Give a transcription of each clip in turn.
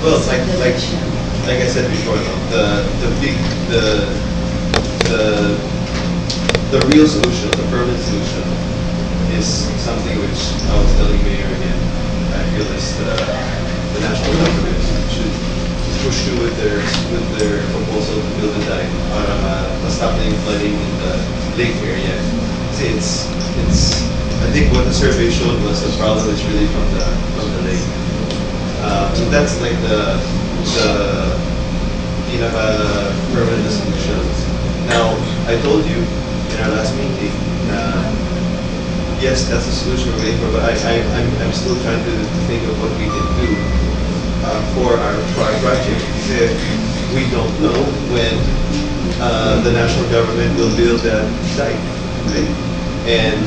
Well, like I said before, though, the the real solution, the permanent solution, is something which I was telling Mayor again. I feel is the national government should push through with their proposal to build a dike para ma-stop na yung flooding in the lake area. Kasi it's I think what the survey showed was the problem is really from the lake. So that's like the permanent solution. Now, I told you in our last meeting, yes, that's the solution we're waiting for, but I'm still trying to think of what we can do for our project. We don't know when the national government will build that dike, right? And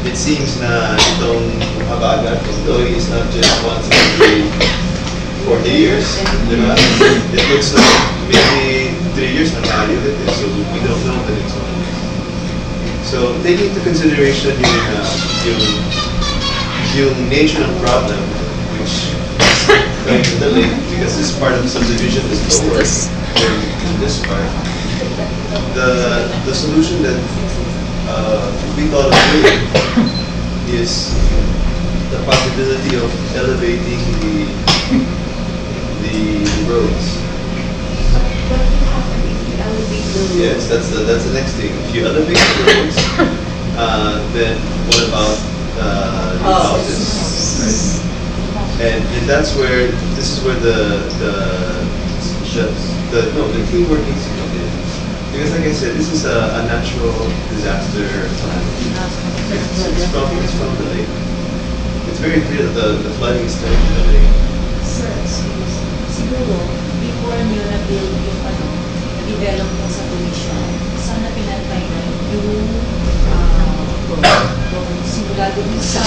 it seems na itong habagat of Loy is not just once every 40 years, di ba? It looks like maybe 3 years na tayo ulit eh, so we don't know the next one. So taking into consideration yung nature of problem, which like the lake, because this part of the subdivision is lower than this part, the solution that we thought of doing is the possibility of elevating the roads. Yes, that's the next thing. If you elevate the roads, then what about the houses, right? And that's where this is where the teamwork needs to come in. Because like I said, this is a natural disaster plan. It's from the lake. It's very clear that the flooding is coming from the lake. Sir, siguro, before nyo na-build yung na-develop mo sa commission, sana pinantay na yung simula doon sa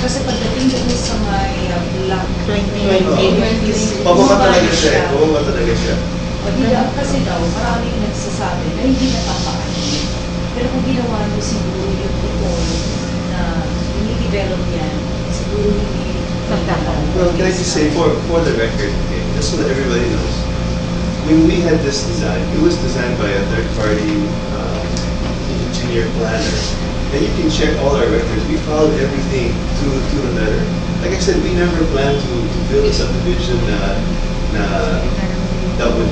kasi pagdating doon sa may block 20, Pababa talaga siya. O diba, kasi daw, maraming nagsasabi na hindi napapaano. Pero kung ginawa mo siguro yung totoo na ini-develop yan, siguro hindi Well, can I just say, for the record, okay, just so that everybody knows, when we had this design, it was designed by a third-party engineer planner. And you can check all our records. We followed everything to the letter. Like I said, we never planned to build a subdivision that would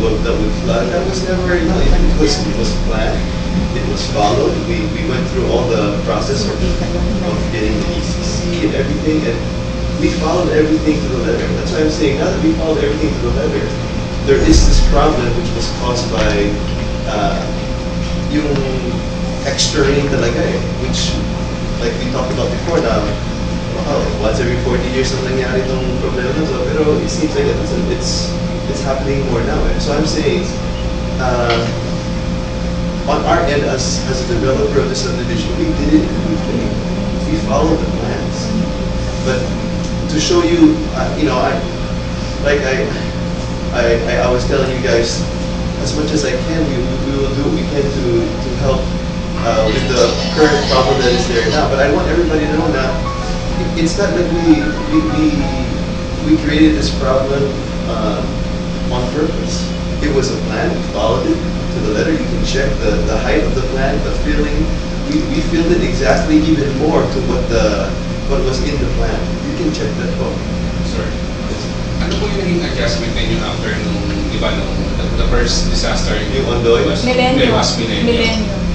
flood. That was never, it was planned. It was followed. We went through all the process of getting the ECC and everything, and we followed everything to the letter. That's why I'm saying, now that we followed everything to the letter, there is this problem which was caused by yung extra rain talaga eh, which, like we talked about before now, once every 40 years na nangyari itong problema na to, pero it seems like it's happening more now eh. So I'm saying, on our end as a developer of this subdivision, we did it in good faith. We followed the plans. But to show you, I was telling you guys, as much as I can, we will do what we can to help with the current problem that is there now. But I want everybody to know that it's not like we created this problem on purpose. It was a plan. We followed it to the letter. You can check the height of the plan, the filling. We filled it exactly, even more to what was in the plan. You can check that po. Sorry. Ano po yung naging adjustment ninyo after di ba, the first disaster? Yung Ondoy? Millennium.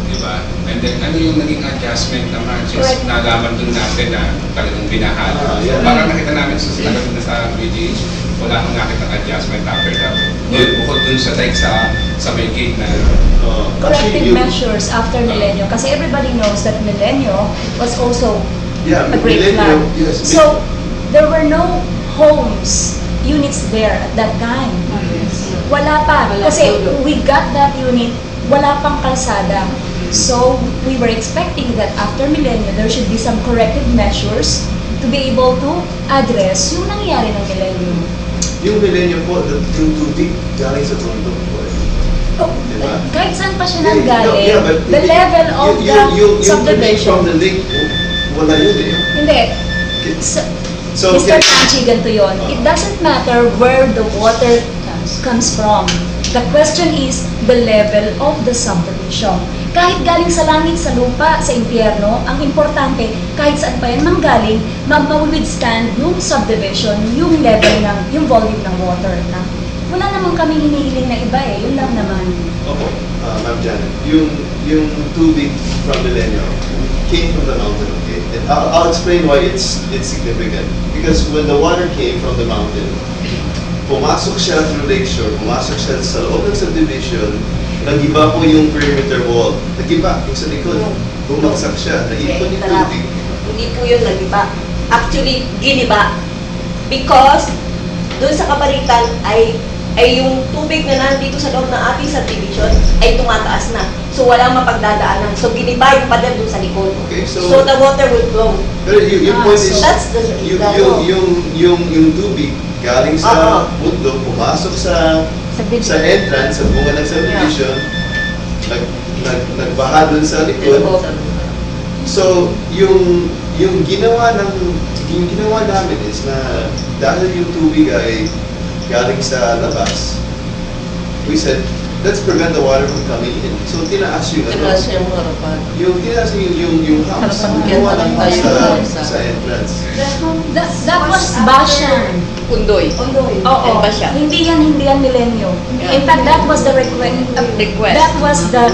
Di ba? And then, ano yung naging adjustment naman since nalaman dun natin na talagang binahan? Yeah. Parang nakita namin sa BGH, wala akong nakita adjustment after that. Bukod dun sa like sa may gate na corrective measures after Millennium. Kasi everybody knows that Millennium was also a great flood. Yes. So, there were no homes, units there at that time. Wala pa. Kasi we got that unit, wala pang kalsada. So, we were expecting that after Millennium, there should be some corrective measures to be able to address yung nangyari ng Millennium. Yung Millennium po, yung tubig galing sa bundok po. Oh, Diba? kahit saan pa siya nanggaling, Yeah, but the level of the yung tubig subdivision. from the lake, wala yun eh. Hindi. So, Mr. Tanchi, ganito yun. It doesn't matter where the water comes from. The question is the level of the subdivision. Kahit galing sa langit, sa lupa, sa impyerno, ang importante, kahit saan pa yan manggaling, ma-withstand yung subdivision, yung level ng, yung volume ng water. Na, wala naman kami hinihiling na iba eh, yun lang naman. Opo, Ma'am Janet, yung tubig from Milenio came from the mountain, okay? And I'll explain why it's significant. Because when the water came from the mountain, pumasok siya through Lakeshore, pumasok siya sa loob ng subdivision, nag-iba po yung perimeter wall. Nag-iba, yung sa likod. Bumagsak siya, naipon yung tubig. Hindi po yun nag-iba. Actually, giniba. Because doon sa kabaritan ay yung tubig na nandito sa loob ng ating subdivision ay tumataas na. So walang mapagdadaanan. So giniba yung pader doon sa likod. Okay, so the water will flow. pero yung point is, So that's the yung tubig galing sa bundok, pumasok sa entrance, sa bunga ng subdivision, nagbaha dun sa likod. So, yung ginawa namin is na dahil yung tubig ay galing sa labas, we said, let's prevent the water from coming in. So, tinaas yung Tinaas yung harapan. tinaas yung house. Gumawa ng house sa entrance. That was Bashan. Pundoy. Oo. Ba siya? Hindi yan Milenio. In fact, that was the request. That was the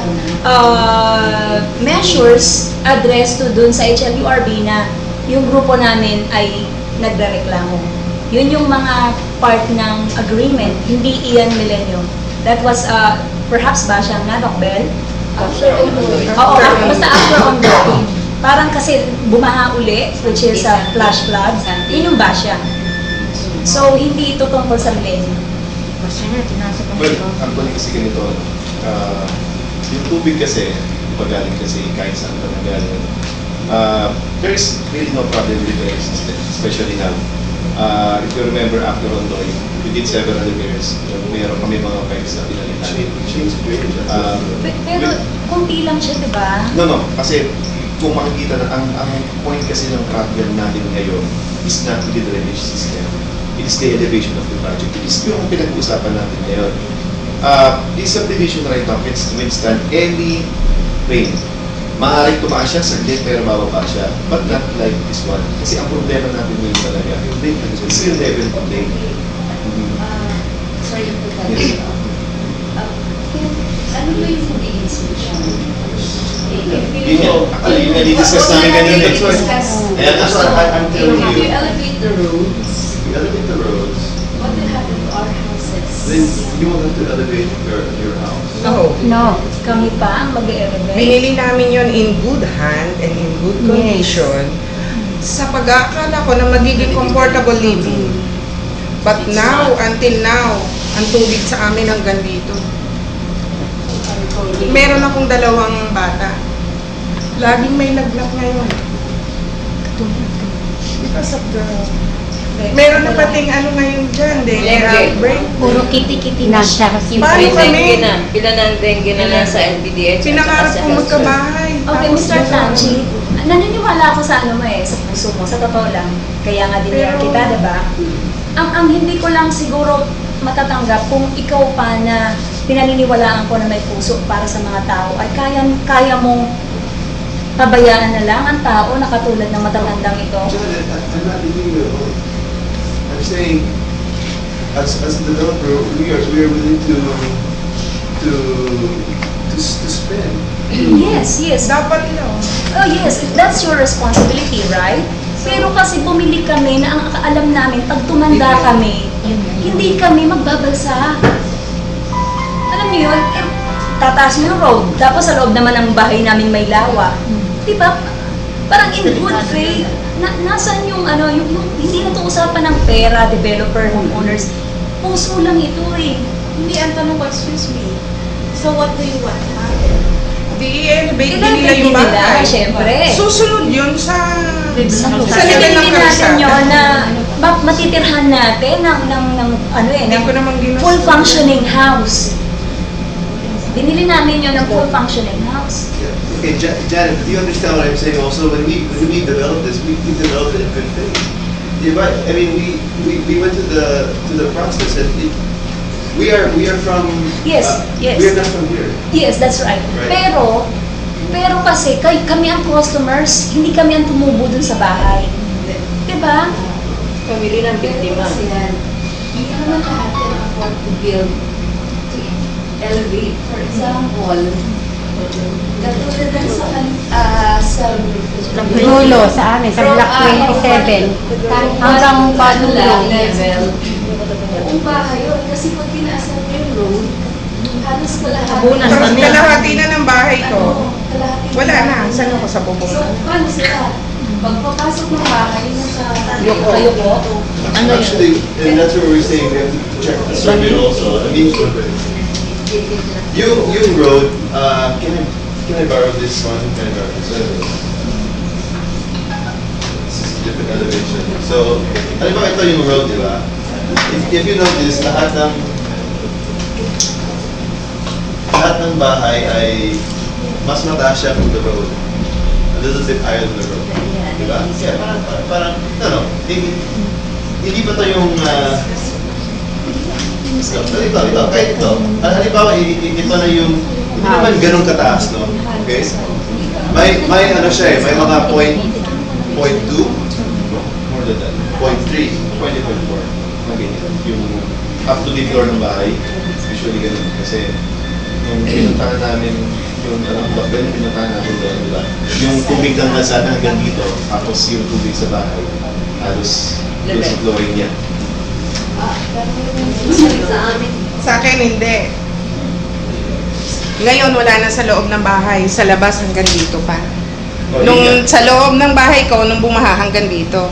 measures addressed to dun sa HLURB na yung grupo namin ay nagrereklamo. Yun yung mga part ng agreement, hindi iyan Milenio. That was perhaps Bashan nga, Doc Bell? Oo, basta after ongoing. Parang kasi bumaha uli, which is flash flood. Yun yung Bashan. So, hindi ito tungkol sa Milenio. Well, actually kasi ganito, yung tubig kasi, pagaling kasi kahit saan pa nagaling, there is really no problem with the system, especially now. If you remember after Rondoy, we did several repairs. Meron kami mga pipes na pinalitan. Change drainage. Pero, kunti lang siya, di ba? No, kasi kung makikita na, ang point kasi ng problem natin ngayon is not the drainage system. It is the elevation of the project. It is yung pinag-uusapan natin ngayon. This subdivision right now can withstand any rain. Maaaring tumaas siya saglit pero bababa siya. But not like this one. Kasi ang problema natin ngayon talaga, yung rain is yung level of rain. Sorry to cut Yes. you off. Ano ba yung magiging solution? Yun yan. Actually, yun yung discuss namin ganun eh. Ayan, That's what I'm telling If you you. elevate the roads, You elevate the roads, what will happen to our houses? then you won't have to elevate your house. No, kami pa ang mag-elevate. Binili namin yon in good hand and in good condition sa pag-aakala ko na magiging comfortable living. But now, until now, ang tubig sa amin hanggang dito. Meron akong 2 bata. Laging may lagnat ngayon. Because of the... Meron na pating ano ngayon dyan, dengue outbreak. Puro kitty-kitty na siya. Paano kami? Pila ng dengue na nasa LBDH. Pinakarap ko magkabahay. Okay, Mr. Tanchi, naniniwala ako sa ano mo eh, sa puso mo, sa totoo lang. Kaya nga din Pero- kita, diba? Ang hindi ko lang siguro matatanggap kung ikaw pa na pinaniniwalaan ko na may puso para sa mga tao ay kaya mong pabayaan na lang ang tao na katulad ng matatandang ito. Janet, I'm not leaving you alone. I'm saying, as a developer, we are willing to spend. Yes. Dapat no. Oh yes, that's your responsibility, right? Pero kasi bumili kami na ang alam namin, pag tumanda kami, hindi kami magbabalsa. Alam niyo yun, tataas yung road, tapos sa loob naman ng bahay namin may lawa. Di ba? Parang in good faith, nasaan yung ano, yung hindi na to usapan ng pera, developer, homeowners. Puso lang ito eh. Hindi, ang tanong ko, excuse me. So what do you want to happen? Di-elevate din nila Ilagay yung din nila, bahay. syempre. Susunod yun sa Sa level ng natin kalsada. yun na matitirhan natin ng ano eh, Hindi ng ko naman ginusto. full functioning house. Binili namin yun ng full functioning house. Yeah. Okay, Janet, do you understand what I'm saying also? When we develop this, we develop it in good faith. diba? I mean, we went to the process and we are from. Yes, yes. We are not from here. Yes, that's right. Right. Pero kasi kami ang customers, hindi kami ang tumubo dun sa bahay. Diba? Pamilya ng biktima. Kasi yan, hindi naman lahat can afford to build, to elevate. For example, katulad lang sa Dulo sa amin, sa Block 27. Hanggang padulo. level. Buong bahay yun. Kasi pag tinaasan mo yung road, halos kalahati. Habunan Pero kami. kalahati na ng bahay ko. Kalahati. Wala na. Saan ako sa bubong? So, paano sila? Pagpapasok ng bahay, nasa Ayoko. Ano yun? Actually, and that's what we're saying, we have to check the survey also. I mean, yung road, can I borrow this one? Can I borrow this one? This is different elevation. So, ano ba ito yung road, di ba? If you notice, lahat ng bahay ay mas mataas siya from the road. A little bit higher than the road. Di ba? Yeah, parang, hindi ba ito yung, ito, kahit ito. Halimbawa, ito na yung, hindi naman ganun kataas, no? Okay? May ano siya eh, may mga 0.2, more than that, 0.3, 20.4. Yung up to the floor ng bahay, usually ganun. Kasi nung pinuntahan namin yung block bell, pinuntahan namin doon, di ba? Yung tubig ng kalsada hanggang dito, tapos yung tubig sa bahay, halos doon sa flooring niya. Sa amin. Sa akin, hindi. Ngayon, wala na sa loob ng bahay. Sa labas hanggang dito pa. Nung sa loob ng bahay ko, nung bumaha hanggang dito.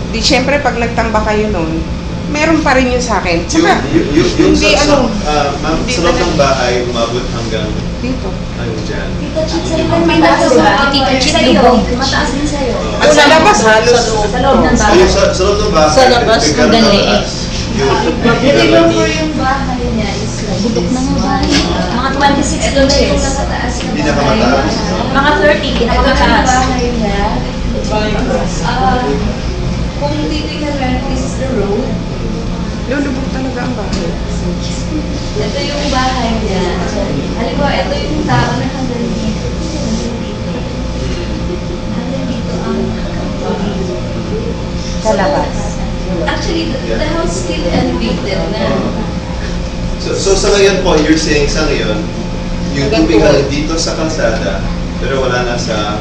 Di syempre, pag nagtamba kayo nun, meron pa rin yun sa akin. Tsaka, Yung hindi ano, ma'am, hindi sa loob na- ng bahay, umabot hanggang dito. hanggang dyan. Tita Chit, sa'yo Ang lang mataas, mataas diba? ba? Tita Chit, Sa'yo, lubog. mataas din sa'yo. At sa labas, halos. Sa loob ng So, bahay. yung sa loob ng bahay, Sa labas, bigyan hanggang ng liit. taas. Ito yung for yung bahay niya is like Budok na this nga one. Mga 26 Ito na yung inches. nakataas na Pinakamataas. Mga 30, Ito na yung pinakamataas. bahay niya. Kung titignan lang, this is the road. Lulubog talaga ang bahay. Ito yung bahay niya. Halimbawa, ito yung tao na hanggang dito. Hanggang dito ang Sa labas. Actually, the house still elevated na. So sa ngayon po, you're saying sa ngayon, yung tubig lang dito sa kalsada, pero wala na sa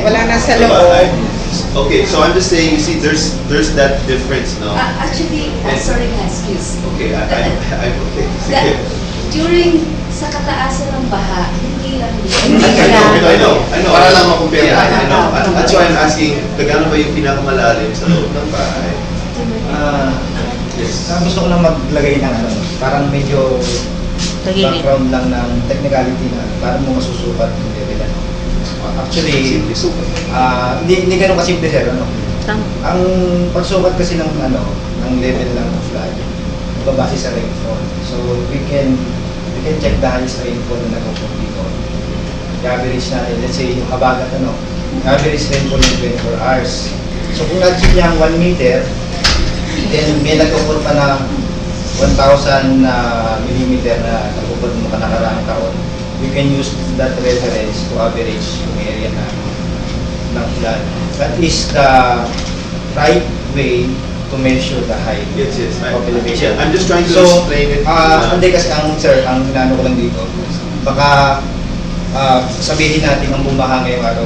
Wala na sa loob. bahay. Okay, so I'm just saying, you see, there's that difference, no? Actually, sorry nga, excuse. Okay, I'm okay. That, Sige. during sa kataasan ng baha, hindi lang dito. I know. Para lang makumpira. Yeah, I know. That's why I'm asking, gano'n ba yung pinakamalalim sa loob ng bahay? Yes. Gusto ko lang maglagay ng parang medyo Tahimik. background lang ng technicality na para mo masusukat yung level. Actually, Simple, super. hindi ganun kasimple sir. Tama. Ang pagsukat kasi ng ng level lang ng flood, babase sa rainfall. So we can check the highest rainfall na nagpupunta dito. I-average natin, let's say yung habagat average rainfall ng 24 hours. So kung na-check niya ang 1 meter, then may nagpupul pa na 1,000 millimeter na nagpupul mo nakaraang taon. We can use that reference to average yung area ng flood. That is the right way to measure the height Yes. of elevation. I'm just trying to So, explain it. hindi kasi ang inano ko lang dito, baka sabihin natin ang bumaha ngayong araw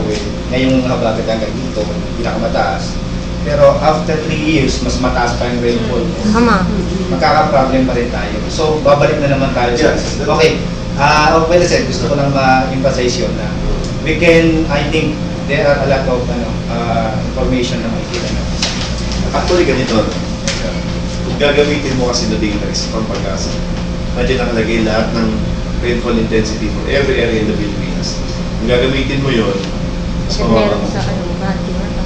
ngayong habagat hanggang dito, pinakamataas. Pero after 3 years, mas mataas pa yung rainfall. Tama. Magkaka-problem pa rin tayo. So, babalik na naman tayo sa... Yes. Okay. Well said, gusto ko lang ma-emphasize yun na we can, I think, there are a lot of information na makikita natin. Actually, ganito. Kung gagamitin mo kasi na data is from Pag-asa. Nandiyan nakalagay lahat ng rainfall intensity for every area in the Philippines. Kung gagamitin mo yun, mas mababa mo.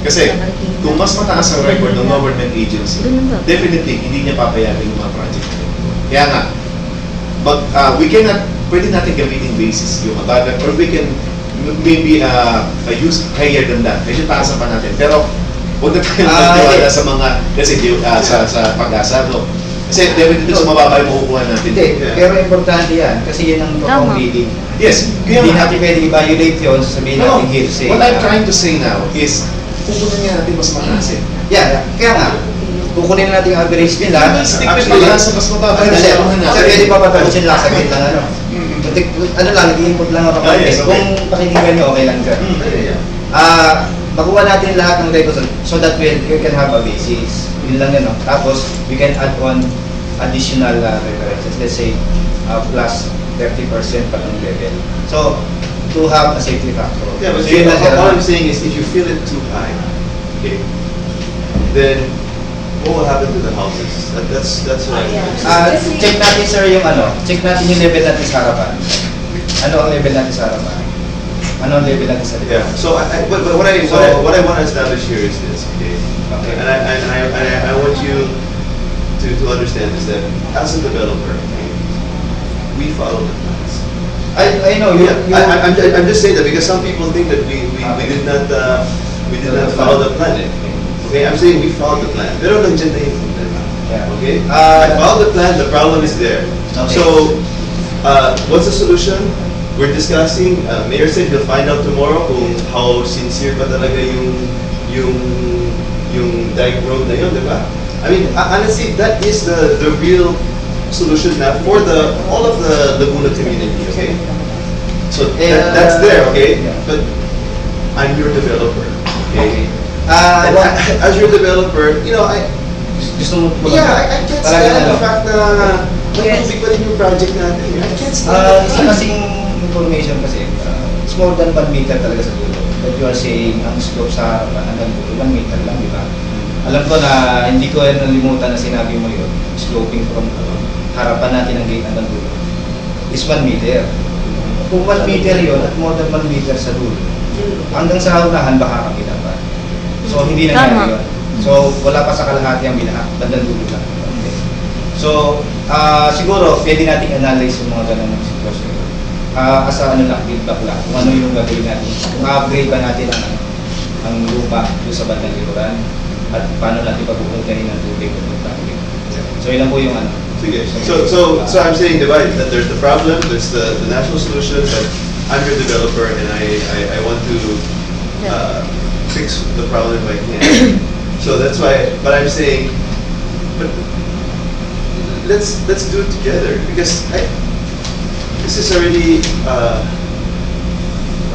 Kasi kung mas mataas ang record ng government agency, definitely hindi niya papayagan yung mga project. Kaya nga, pwede natin gamitin basis yung habagat or we can maybe use higher than that. Medyo taasan pa natin. Pero Huwag na tayong Ah, magtiwala yes. sa mga, kasi sa pag-asa, no? Kasi definitely sa mababa yung makukuha natin. Hindi, pero importante yan kasi yun ang totoong Tama. reading. Yes, Hindi natin pwede i-violate yun, sabihin No, natin hearsay. what I'm trying to say now is, kukunin nga natin mas mataas eh. Yeah, kaya nga, kukunin natin yung average nila. Stick na pala sa mas mababa Ano na sir, naman sir, pwede pa patapusin lang sa lang ano. Ano lang, nag-input lang ako Ah, konti. yes, okay. Kung pakinggan nyo, okay lang dyan. Makuha natin lahat ng records so that we can have a basis. Yun lang yun, no? Tapos, we can add on additional references. Let's say, plus 30% pa ng level. So, to have a safety factor. Yeah, but So, yun lang, sir, all no? I'm saying is if you feel it too high, okay, then what will happen to the houses? That's what I'm saying. Check natin sir yung check natin yung level natin sa harapan. Ano ang level natin sa harapan? Ano ang level natin sa Yeah. likod? So, but what I want to establish here is this, okay? Okay. And I want you to understand is that as a developer, okay, we follow the plans. I know, you, Yeah, I'm just saying that because some people think that we did not follow the plan. Okay, I'm saying we followed the plan. Pero nandiyan na yung problema. Yeah. Okay? Ah, I followed the plan, the problem is there. Okay. So, what's the solution? We're discussing, Mayor said he'll find out tomorrow kung how sincere pa talaga yung dike road na yun, di ba? I mean, honestly, that is the real solution now for all of the Laguna community, okay? So that's there, okay? Yeah. But I'm your developer, okay? Ah, And as your developer, you know, gusto mo I can't stand the fact na matubig pa rin yung project natin. I can't stand Sa it. kasing information kasi, it's more than 1 meter talaga sa dulo. But you are saying, ang slope sa harapan hanggang dulo, 1 meter lang, di ba? Alam ko na hindi ko nalimutan na sinabi mo yun, sloping from harapan natin ng gate hanggang dulo is 1 meter. Kung 1 meter yun at more than 1 meter sa dulo, hanggang sa unahan baka kapita pa. So hindi nangyari Tama. yun. So wala pa sa kalahati ang binaha, bandang dulo lang. Okay. So siguro pwede nating analyze yung mga ganun ng sitwasyon. As a feedback lang, kung ano yung gagawin natin. Kung upgrade ba natin ang lupa doon sa bandang likuran at paano natin pagpupuntahin ng tubig o ng traffic. So ilan po yung Sige. So I'm saying, diba, that there's the problem, there's the national solution, but I'm your developer and I want to fix the problem if I can. So that's why, but I'm saying, but let's do it together because this is already,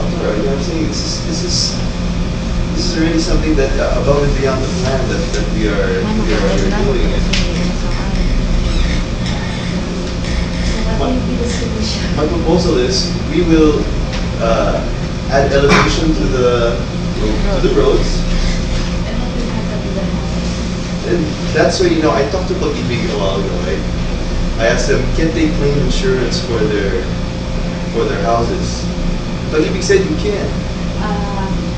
Doctor, you know what I'm saying? This is already something that above and beyond the plan that we are doing. My proposal is we will add elevation to the roads. And that's why, you know, I talked to Pag-ibig a while ago, right? I asked them, can they claim insurance for their houses? Pag-ibig said you can.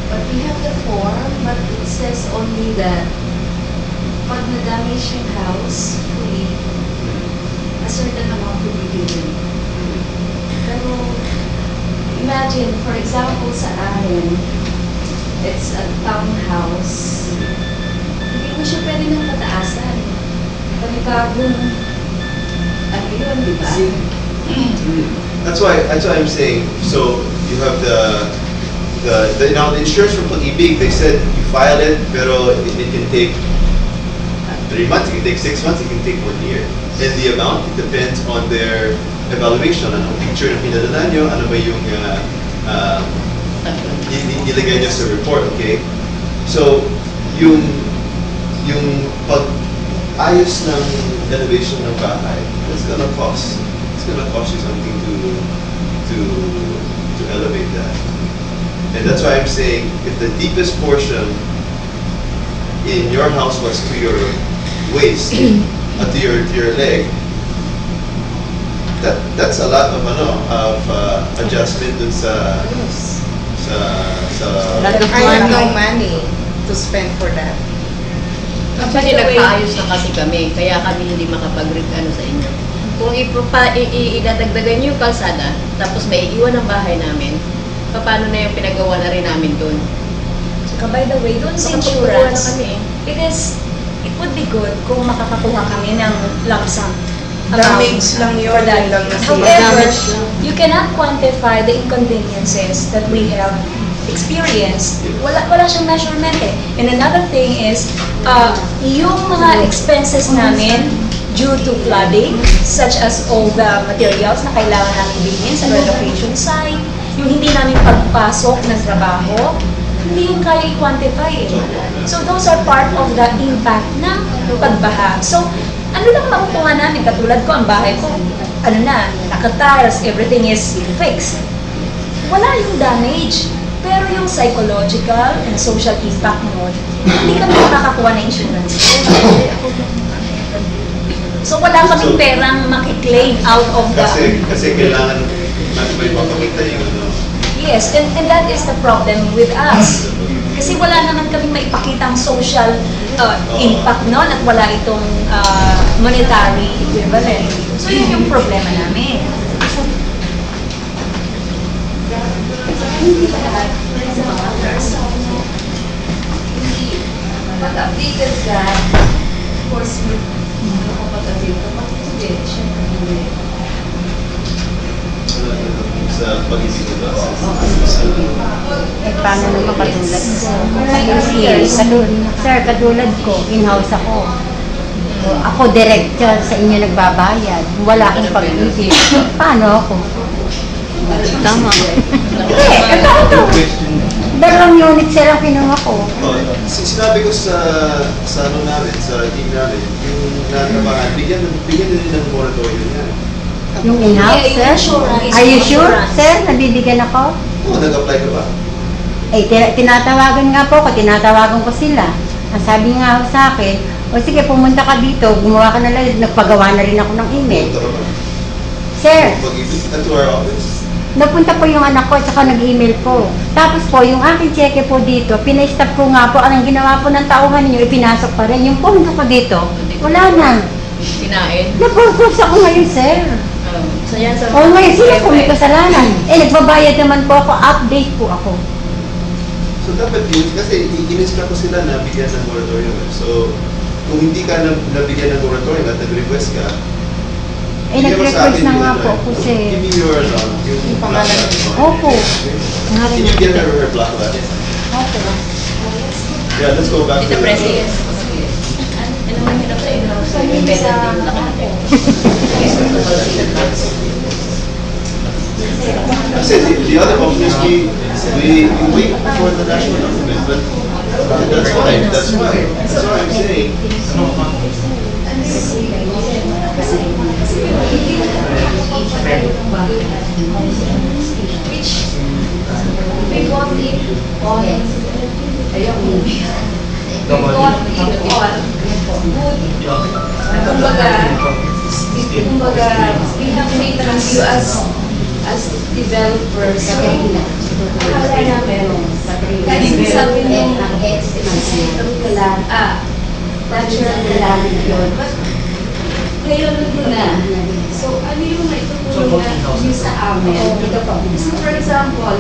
But we have the form, but it says only that pag na-damage yung house, fully, a certain amount will be given. Pero, imagine, for example, sa amin, it's a townhouse. Hindi mo siya pwede nang pataasan. Panibagong, ano yun, di ba? That's why I'm saying. So you have the now the insurance from Pag-ibig. They said you file it, pero it can take 3 months. It can take 6 months. It can take 1 year. And the amount it depends on their evaluation. Anong picture na pinadala nyo? Ano ba yung nilagay nyo sa report? Okay. So yung pag-ayos ng elevation ng bahay, it's gonna cost you something to elevate that. And that's why I'm saying if the deepest portion in your house was to your waist, to your leg, that's a lot of adjustment dun sa I have no money to spend for that. Actually, nagpaayos na kasi kami, kaya kami hindi makapag-ano sa inyo. Kung idadagdagan niyo yung kalsada, tapos may iwan ang bahay namin, paano na yung pinagawa na rin namin doon? So, Tsaka by the way, doon sa Nakapagkukuha na insurance, kami eh. because it would be good kung makakakuha kami ng lump sum amount Damage lang yun, for that. yun lang na However, damage lang. you cannot quantify the inconveniences that we have experienced. Wala siyang measurement eh. And another thing is, yung mga expenses namin due to flooding, such as all the materials na kailangan namin bilhin sa relocation site, yung hindi namin pagpasok ng trabaho, hindi yung kaya i-quantify eh. So those are part of the impact ng pagbaha. So, ano lang makukuha namin? Katulad ko, ang bahay ko, ano na, naka-tiles, everything is fixed. Wala yung damage. Pero yung psychological and social impact nun, hindi kami makakakuha ng insurance. So wala kaming perang makiklaim out of the... Kasi kailangan may mapakita yung ano. Yes, and that is the problem with us. Kasi wala naman kaming maipakitang social impact nun at wala itong monetary equivalent. So yun yung problema namin. Hindi pa lahat sa mga others. Hindi. Pag updated ka, of course, kapag-update ka, pag-update, syempre hindi. Sa pag-isip ko Eh, paano naman katulad ko? Sir, katulad ko, in-house ako. Ako director sa inyo nagbabayad. Wala akong pag-isip. Paano ako? Tama. Hindi, ito. Dalawang unit sir ang kinuha ko. Sinabi ko sa ano namin, sa team namin, yung nanabangan, bigyan din ng moratorium yan. Yung in-house, Yeah, yung sir? insurance. Are you sure, Insurance. sir? Nabibigyan ako? Oo, nag-apply ka ba? Eh, tinatawagan nga po ko, tinatawagan ko sila. Ang sabi nga ho sa akin, o sige, pumunta ka dito, gumawa ka na lang, nagpagawa na rin ako ng email. Punta ka ba? Sir, Pag-ibig ka to our office. napunta po yung anak ko, tsaka nag-email po. Tapos po, yung aking cheque po dito, pina-stop ko nga po, anong ginawa po ng tauhan ninyo, ipinasok pa rin. Yung pondo ko dito, wala na. Kinain. Napurpose ako ngayon, sir. So yan sa... O ngayon, sila po may kasalanan. Eh, nagbabayad naman po ako, update po ako. So dapat yun, kasi in-instruct ko sila na bigyan ng moratorium. So, kung hindi ka nabigyan ng moratorium at nag-request ka, Eh, bigyan mo sa nag-request akin na yung nga ano, po ako, sir. Give me your, yung black lat. Opo. Can you get her black lat? Opo. Yeah, let's go back to Dito, President. Ano man hirap sa inyo? Sa independent team na kami. Kasi the other option is we wait for the national document, but that's fine, that's fine. That's what I'm saying. Which we got it on we got it on good. Kumbaga, we have made a review as developers. So, akala namin, kahit sabi nung natural calamity yun. But, ngayon ko na. So, ano yung maitutulong na sa amin? So, for example,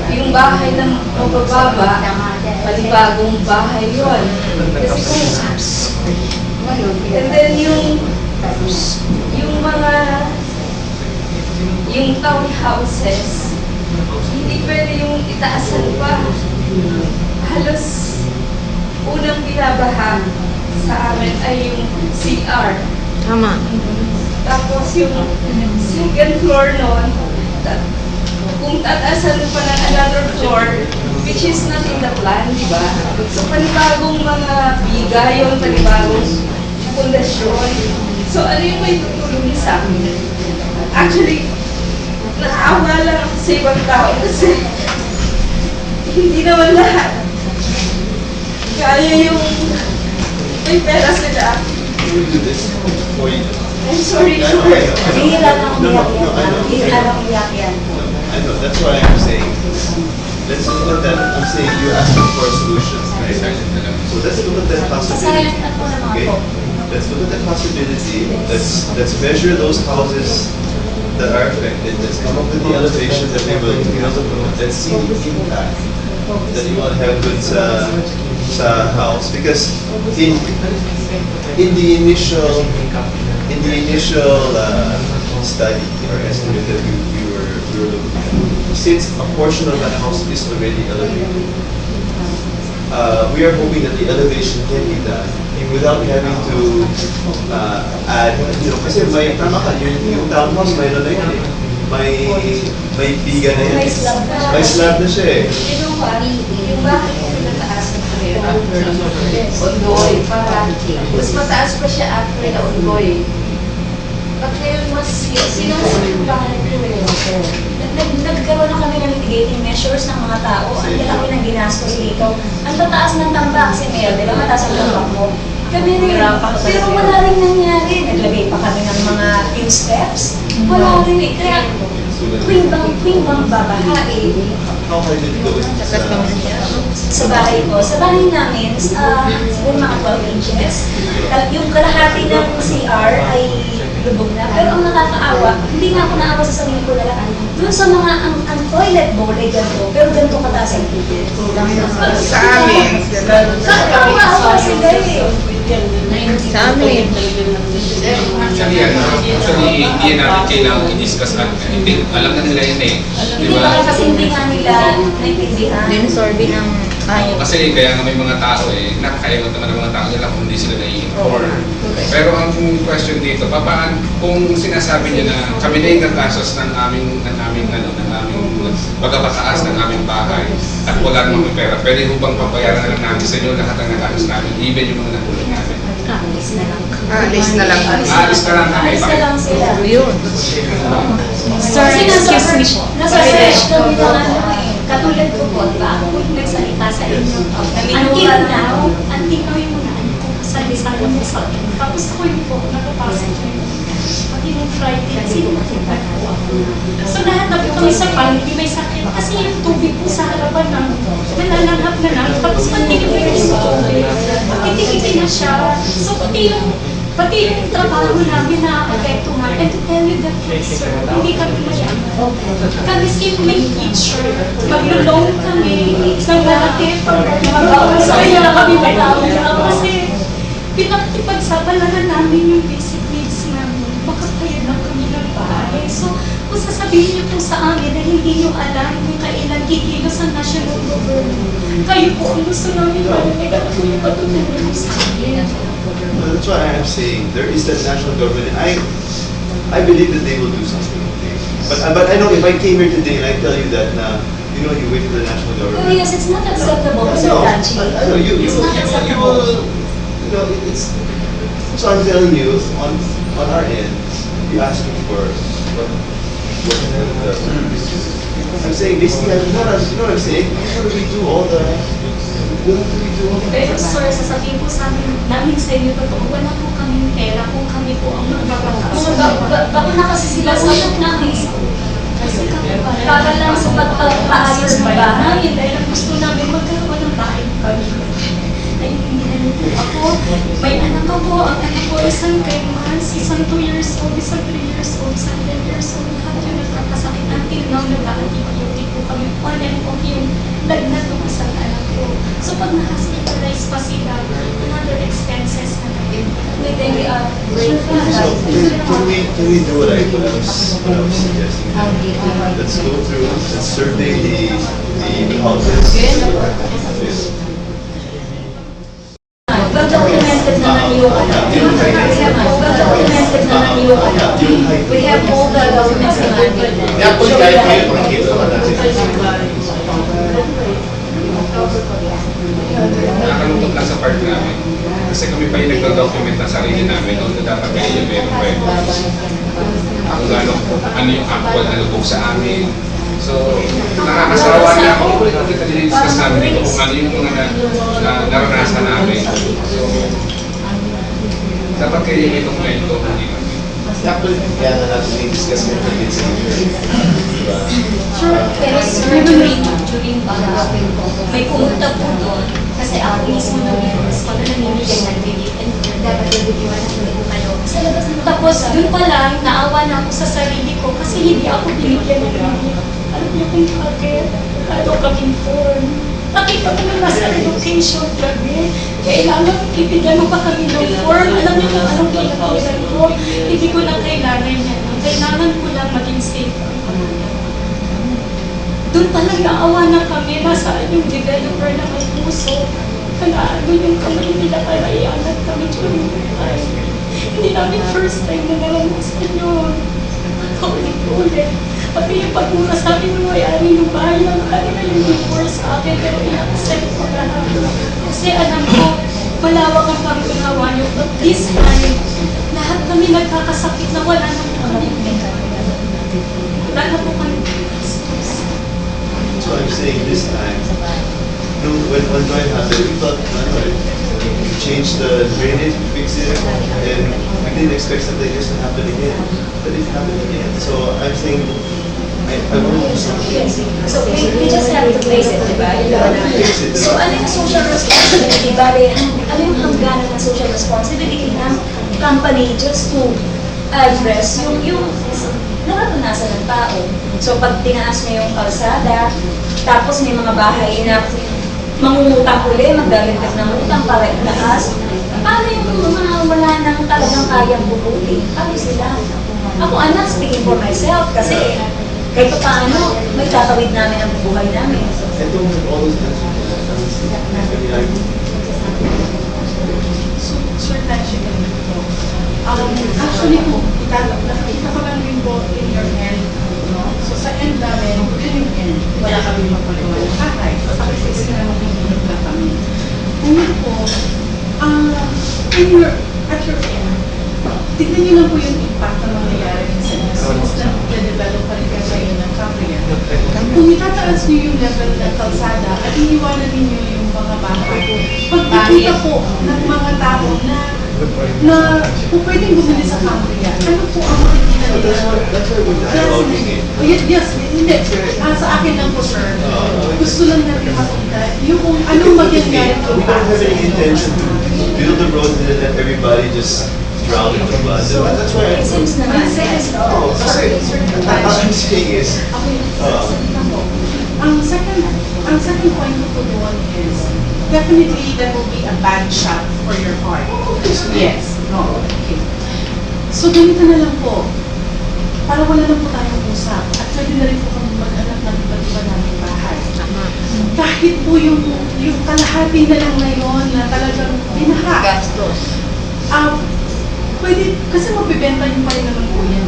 yung bahay ng mabababa, panibagong bahay yun. Kasi kung, and then yung mga, yung townhouses, hindi pwede yung itaasan pa. Halos, unang binabaha sa amin ay yung CR. Tama. Tapos yung second floor nun, kung tataasan pa ng another floor, which is not in the plan, di ba? So panibagong mga biga yun, panibagong pundasyon. So ano yung may tutulong sa amin? Actually, naawa lang ako sa ibang tao kasi hindi naman lahat. Kaya yung may pera sila. We will do this for you. I'm sorry. I know, I know. Bihira lang No, umiyak no, I yan. know. Bihira lang umiyak yan. I know, that's why I'm saying, let's look at that. I'm saying you're asking for a solution, right? So let's look at that possibility. Silent ako naman Okay? po. Let's look at that possibility. Let's measure those houses that are affected. Let's come up with the elevation that we will build upon. Let's see the impact. that you want to have dun sa house. Because in the initial study or estimate that we were looking at, since a portion of the house is already elevated, we are hoping that the elevation can be done without having to add, kasi tama ka, yung townhouse, may ano na yun eh. May biga na yan. May slab na siya eh. You know what? Yung bakit ko pinataas ng Ongoy. Mas mataas pa siya after na Ongoy. Pag ngayon mas sinusubahan ko eh. Nagkaroon na kami ng mitigating measures ng mga tao. Ang lalaki ng ginastos dito. Ang tataas ng tambak si Mayor, di ba mataas ang tambak mo? Kami rin. Pero wala rin nangyari. Naglagay pa kami ng mga few steps. Wala rin eh. Kaya tuwing bang babahain, How hard did it go sa bahay ko. Sa bahay namin, siguro mga 12 inches. Yung kalahati ng CR ay lubog na. Pero ang nakakaawa, hindi nga ako naawa sa sarili ko na lang. Doon sa mga, ang toilet bowl ay ganito, pero ganito kataas ang tubig. Sa amin, Nakakaawa sila eh. Sa amin. Actually, hindi natin kailangan i-discuss at hindi, alam na nila yun eh. Di Hindi ba? ba kasi hindi nga nila naintindihan. Dinosorbe ng ayaw. Kasi kaya nga may mga tao eh, nakakaiwan naman ng mga tao nila kung hindi sila nai-inform. Pero ang question dito, paano kung sinasabi niya na kami na yung nagkasos ng aming pagkapataas ng aming bahay at wala namang pera, pwede ho bang pabayaran na lang namin sa inyo lahat ng nagkasos namin, even yung mga nahulog namin? Alis na lang. alis na lang. Alis na lang kami. Alis na lang sila. Yun. Sir, excuse me. Nasa search kami ng ano eh. Katulad ko po, diba? Ako yung nagsalita sa inyo. Until now yung mga ano ko, sabi-sabi mo sa akin. Tapos ako yung po, nakapasok ko yun. Pati nung Friday, sino makita ko ako. So lahat na po kami sa family may sakit. Kasi yung tubig po sa harapan ng nalalanghap na lang. Tapos pag-deliver yung tubig, pag-itikiti na siya. So pati yung trabaho namin na-apektuhan. And to tell you the truth, sir, hindi kami mayaman. Kami may teacher, maglo-loan kami, ng natin, so kaya na kami matawag kasi pinagtipagsabalahan namin yung basic needs namin. Baka kaya lang kami ng bahay. So, kung sasabihin niyo po sa amin na hindi niyo alam kung kailan kikilos ang national government, kayo po ang gusto namin marinig at po yung patutunan sa amin. Well, that's why I'm saying there is that national government. I believe that they will do something. But I know if I came here today and I tell you that you wait for the national Oh government. yes, it's not acceptable, Sir Tachi. I know you It's not acceptable. it's. So I'm telling you on our end, you asking for what I'm saying basically, you know what I'm saying? How do we do all the? Pero sir, sasabihin po namin sa inyo, totoo, wala po kaming pera kung kami po ang magpapataas. Baka na kasi sila sa namin. Kasi kami Para lang sa pagpapaayos ng bahay. Dahil ang gusto namin magkaroon ng bahay kami. Naiintindihan niyo po ako. May anak ako. Ang anak ko isang 10 months, isang 2 years old, isang 3 years old, isang 10 years old. Lahat yung nagkakasakit. Until now, nag-antibiotic po kami. On and off yung lagnat ng isang anak ko. So pag na-hospitalize pa sila, another expenses na natin. May daily break. So can we do what I was suggesting? Let's go through, let's survey the houses. Well-documented naman yung well-documented naman yung we have all the documents naman. Actually, kahit kayo makikita naman natin. Nakakalungkot lang sa part namin. Kasi kami pa yung nagdo-document ng sarili namin on the database yung meron pa yun. Ano yung actual na lubog sa amin. So, nakakasawa na ako. Kita dinidiscuss namin dito kung ano yung mga naranasan namin. So, dapat kayo yung itong kwento, hindi namin. Actually, kaya na natin i-discuss mo din sa inyo. Diba? Pero sir, during may pumunta po doon kasi ako mismo ng business ko na namimigay ng relief and dapat nabibigyan na po kayo. Sa labas ng Tapos dun pa lang, naawa na ako sa sarili ko kasi hindi ako binigyan ng relief. Alam niyo kung bakit? Ano kaming form? Nakita ko na nasa education kami. Kailangan ibigyan mo pa kami ng form. Alam niyo kung anong kinakailan ko. Hindi ko na kailangan yan. Kailangan ko lang maging safe ang pamilya. Doon talaga awa na kami. Nasaan yung developer na may puso. Kanaano yung kamay nila para iangat kami during the time. Hindi namin first time na naranasan yun. Ulit-ulit. Pati yung pagmura sa akin ng may-ari ng bahay ng ano na yung divorce sa akin, pero i-accept ko lahat. Kasi alam ko, malawak ang pagkakawa niyo. But this time, lahat kami nagkakasakit na wala na po kami. Wala na po kami. So I'm saying this time, no, when Joy happened, we thought, we changed the drainage, we fixed it, and we didn't expect something like this to happen again. But it happened again. So I'm saying, I want to do something. So we just have to face it, di ba? Fix it. So ano yung social responsibility? Bale, ano yung hangganan ng social responsibility ng company just to address yung naranasan ng tao? So pag tinaas mo yung kalsada, tapos may mga bahay na mangungutang uli, magdalagdag ng utang para itaas, paano yung mga wala nang talagang kayang bubuti? Paano sila? Ako, I'm not speaking for myself kasi kahit pa paano, may tatawid namin ang buhay namin. I don't have all those answers. Sir Tashi, actually po, nakikita ko lang rin po in your end, no? So sa end namin, yun yung end. Wala kami magpagawa ng bahay. Pakisisi na magpapagod na kami. Ngayon po, at your end, tignan niyo lang po yung impact na mangyayari sa inyo. Since na-develop pa rin kayo ngayon ng Cambrian. Kung itataas niyo yung level ng kalsada at iniwanan ninyo yung mga bahay, pagkikita po ng mga tao na kung pwedeng bumili sa Cambrian, ano po ang makikita nila? That's why we're dialoguing it. Yes, hindi. Sa akin lang po, sir. Gusto lang natin makita yung kung anong mangyayari We don't have any intention to build the road and then let everybody just drown in the flood. That's why It seems naman, yes. No, kasi what I'm saying is, Ang second point ko po doon is, definitely that will be a bad shot for your heart. Yes. No. Okay. So, ganito na lang po. Para wala lang po tayong usap. At pwede na rin po kami maghanap ng iba-iba namin bahay. Kahit po yung kalahati na lang ngayon na talagang binaha. Gastos. Pwede, kasi mabibenta nyo pa rin naman po yan.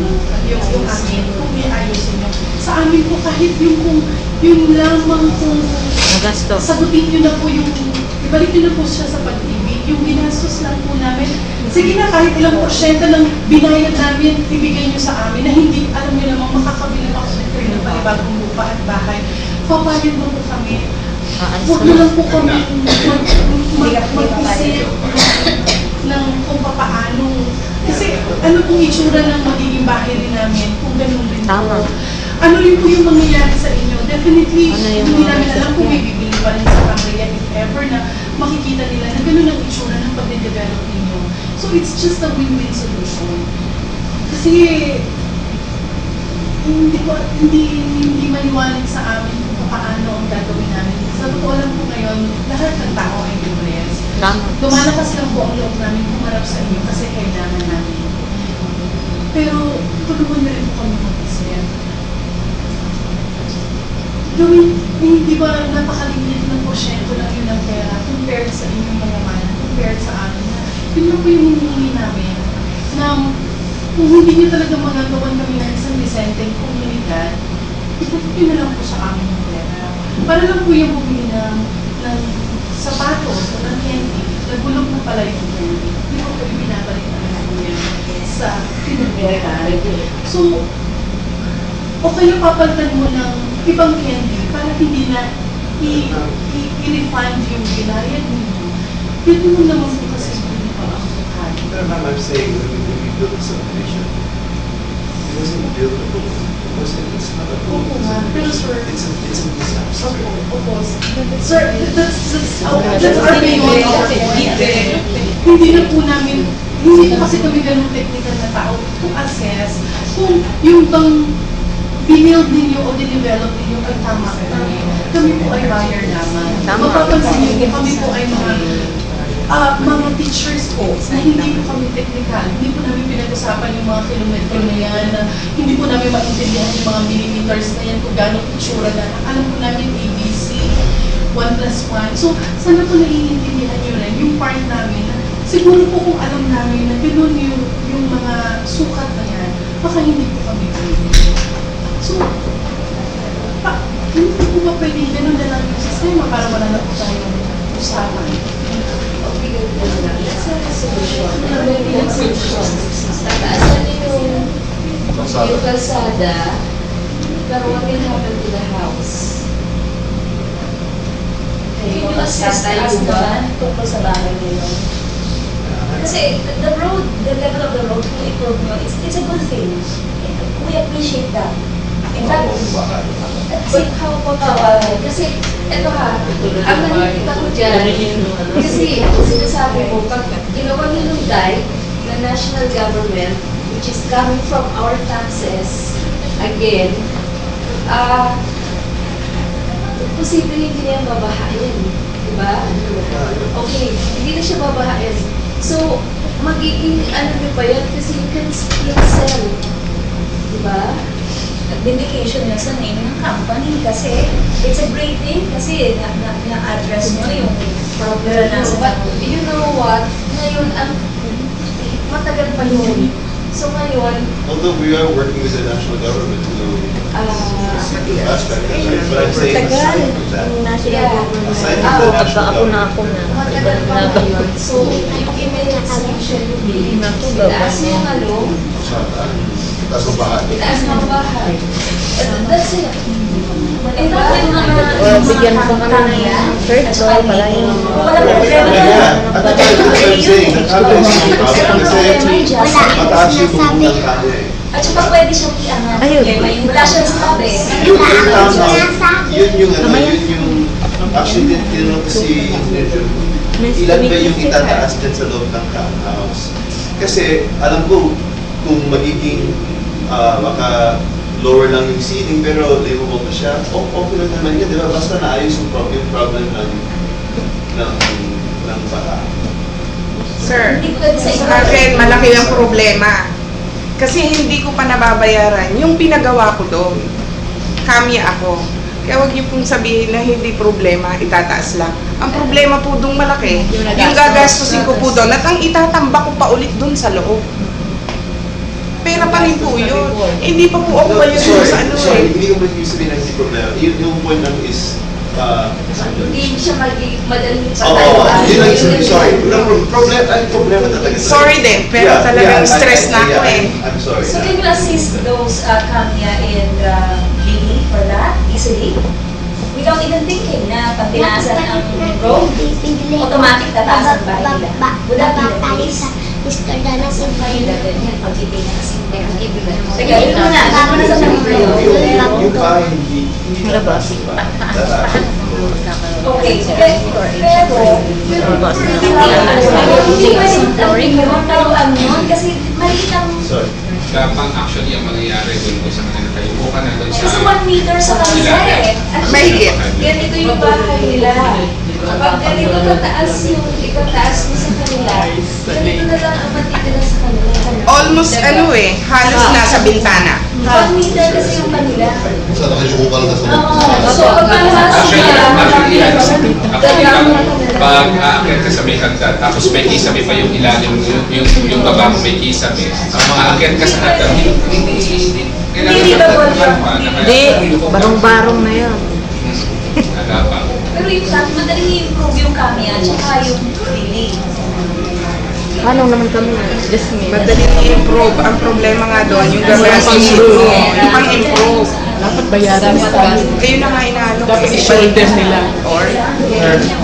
Yung amin, kung may ayusin nyo. Sa amin po, kahit yung lamang kung Nagastos. sagutin nyo na po ibalik nyo na po siya sa pag-ibig, yung ginastos lang po namin. Sige na, kahit ilang porsyento ng binayad namin, ibigay nyo sa amin na hindi, alam nyo namang makakabili pa ako ng panibagong lupa at bahay. Papayag mo po kami. Huwag nyo lang po kami mag-isip ng kung paano. Kasi ano pong itsura ng magiging bahay rin namin kung ganun rin po. Ano rin po yung mangyayari sa inyo? Definitely, hindi namin alam kung may bibili pa rin sa Cambrian if ever na makikita nila na ganun ang itsura ng pag-develop ninyo. So it's just a win-win solution. Kasi hindi maliwanag sa amin kung paano ang gagawin namin. Sa totoo lang po ngayon, lahat ng tao ay depressed. Lumalakas lang po ang loob namin kumarap sa inyo kasi kailangan namin. Pero tulungan niyo rin po kami mag-isip. Gawin, di ba napakaliit ng porsyento lang yun ng pera compared sa inyong mga mayaman, compared sa amin. Yun lang po yung hinihingi namin na kung hindi niyo talaga magagawan kami ng isang disenteng komunidad, ipapit nyo na lang po sa amin yung pera. Para lang po yung bumili ng sapatos o ng candy, nagulog na pala yung candy. Hindi ko po ibinabalik na po yan sa pinagpera. So, o kayo papalitan mo ng ibang candy para hindi na i-refund yung binayad ninyo. Pwede mo naman po kasi hindi pa ang buhay. Pero ma'am, I'm saying when we built the subdivision, it wasn't buildable. It's not a road. Opo nga, pero sir, It's a disaster. Opo. Sir, that's our main Hindi na po namin, hindi po kasi kami ganun technical na tao to assess kung yung bang binild ninyo o dinevelop ninyo ay tama kami. Kami po ay buyer naman. Tama. mapapansin niyo po, kami po ay mga teachers po, na hindi po kami technical, hindi po namin pinag-usapan yung mga kilometro na yan, na hindi po namin maintindihan yung mga millimeters na yan, kung gano'ng itsura na. Alam po namin ABC, 1+1. So, sana po naiintindihan nyo rin yung part namin na siguro po kung alam namin na gano'n yung mga sukat na yan, baka hindi po kami pwede. So, hindi po ba pwede gano'n na lang yung sistema para wala na po tayong usapan? Tataasan niyo yung kalsada, pero what will happen to the house? Can you assist us naman tungkol sa bahay nila? Kasi the road, the level of the road, kung i-prove nyo, it's a good thing. We appreciate that. In fact, how about kasi ito ha, ang nakikita ko dyan, kasi sinasabi mo, pag ginawa nyo ng DICE, na national government, which is coming from our taxes, again, posible hindi niya babahain. Diba? Okay, hindi na siya babahain. So, magiging ano nyo pa yan, kasi you can still sell. Diba? Dedication yun sa name ng company kasi it's a great thing kasi na-address nyo yung problem na sa But you know what? Ngayon, matagal pa yun. So ngayon, Although we are working with the national government to aspect that, right? But I'm saying aside from that, aside from the national government, matagal pa ngayon. So, yung immediate solution would be, itaas mo yung ano, Tapos bahay. itaas mo ang bahay. That's it. Eh, bakit Bigyan mo pa kami ng third floor para yung... walang problema na. yeah, I think that's what I'm saying. The condo is the problem kasi mataas yung bubong ng kahoy. At saka pwede siyang iangat. Ayun. Okay, may wala siyang sabi. Yung townhouse, yun yung ano, yun yung actually tinanong ko si Engineer Joe, ilan ba yung itataas din sa loob ng townhouse? Kasi alam ko kung magiging baka lower lang yung ceiling pero livable pa siya, okay lang naman yan, di ba? Basta naayos yung problem ng baha. Sir, Hindi pwede sa sa akin, malaki ang problema. Kasi hindi ko pa nababayaran yung pinagawa ko doon. Kami ako. Kaya huwag niyo pong sabihin na hindi problema, itataas lang. Ang problema po doon malaki, yung gagastusin ko po doon at ang itatambak ko pa ulit doon sa loob. Pera pa rin po yun. Hindi pa po ako kayo sa ano Sorry, eh. hindi ko mag-ibig sabihin na hindi problema. Yung point lang is, hindi siya madaling oo, yun lang yung sorry. Problema talaga. Sorry din, pero talagang stress na ako eh. I'm sorry. So can you assist those Kanya and Lily for that easily? Without even thinking na pag tinasan ang road, automatic tataas ang bahay nila. Would that be the case? Mr. Dana si Ayun na ganyan, pag itinasin. Teka, Teka, yun muna. Yun muna sa mga Yung bahay, hindi tataas ba? Tataas. Okay, pero, hindi pwede taruan yun kasi maliit ang Sorry. Gapang actually ang mangyayari doon kung sa kanila kayo buka na doon sa... kasi 1 meter sa kanila eh. Mahigit. ganito yung bahay nila. Kapag ganito kataas yung itataas mo sa kanila, ganito na lang ang matitira sa kanila. Almost ano eh, halos nasa bintana. 1 meter kasi yung kanila. Sa nakayuko lang sa So, pagkalas Actually, pag aakyat ka sa may hagdan, tapos may kisame pa yung ilalim, yung baba mo may kisame, ang mga aakyat ka sa hagdan, hindi Hindi ba po yun? Hindi, barong-barong na yun. Nagapang. Pero yung sa akin, madaling i-improve yung Kamiya at saka yung Lily. Paano naman kami? Just me. Madaling i-improve. Ang problema nga doon, yung gagawin mo, yung pang-improve. Dapat bayaran sa Kayo na nga inaano ko. dapat i-shoulder nila. Or,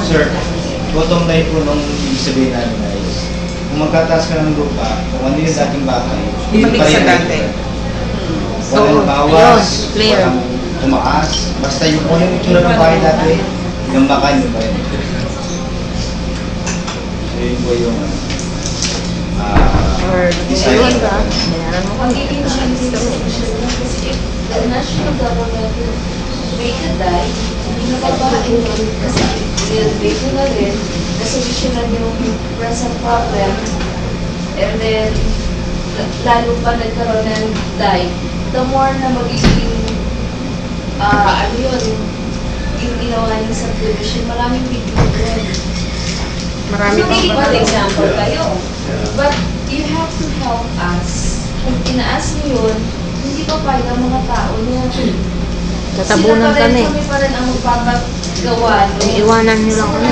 Sir, bottom line po nung ibig sabihin namin ay, kung magtataas ka ng lupa, kung ano yung dating bahay, Ibalik pa rin sa yung dati. lupa. Walang bawas, Yun, clear. walang tumaas. Basta yung kung yung itsura ng bahay dati, yung bakan yung bahay. So yun po yung Or, design. ayun ka. Bayaran mo kami. magiging changes kasi if the national government will make a die, hindi nababahain mo kasi i-elevate mo na rin, nasolusyonan yung present problem, and then lalo pa nagkaroon ng dike, the more na magiging ano yun, yung ginawa niyo sa subdivision, maraming bigyan rin. Marami pang Magiging good example kayo. Yeah. But you have to help us. Kung inaas niyo yun, hindi pa pala ang mga tao niya. Tatabunan kami. Kami pa rin ang magpapagawa. Iiwanan nyo lang kami.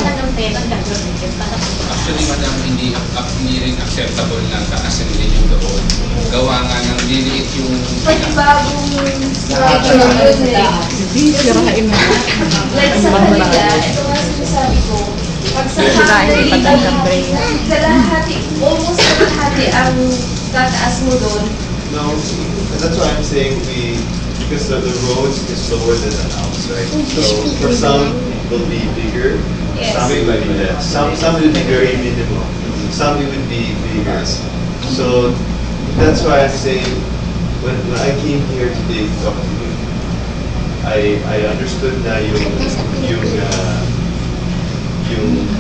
Actually, madam, hindi rin acceptable na taasin din yung doon. Gawa nga ng liliit yung... Pati bagong structure yun eh. Hindi, sirain na. Like sa kanila, ito nga sinasabi ko, pag sa family, kalahati, almost kalahati ang tataas mo doon. No, that's why I'm saying because the roads is lower than the house, right? So for some, it will be bigger, Yes. some it might be less. Some will be very minimal, some it would be bigger. So that's why I'm saying, when I came here today to talk to you, I understood na yung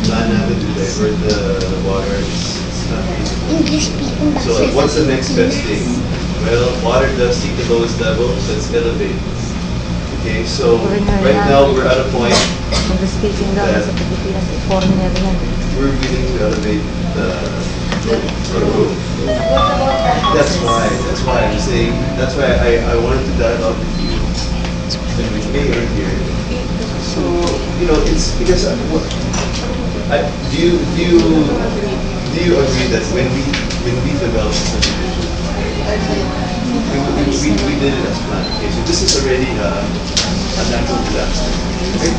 plan natin to divert the water is not feasible. So what's the next best thing? Well, water does seek the lowest level, let's elevate. Okay, so right now we're at a point Mag-speaking daw that sa Pilipinas, foreigner yan. we're willing to elevate the roof. That's why I'm saying, that's why I wanted to dialogue with you and with Mayor here. So, you know, it's because do you agree that when we developed the subdivision, we did it as planned? Okay, so this is already a natural disaster. Right?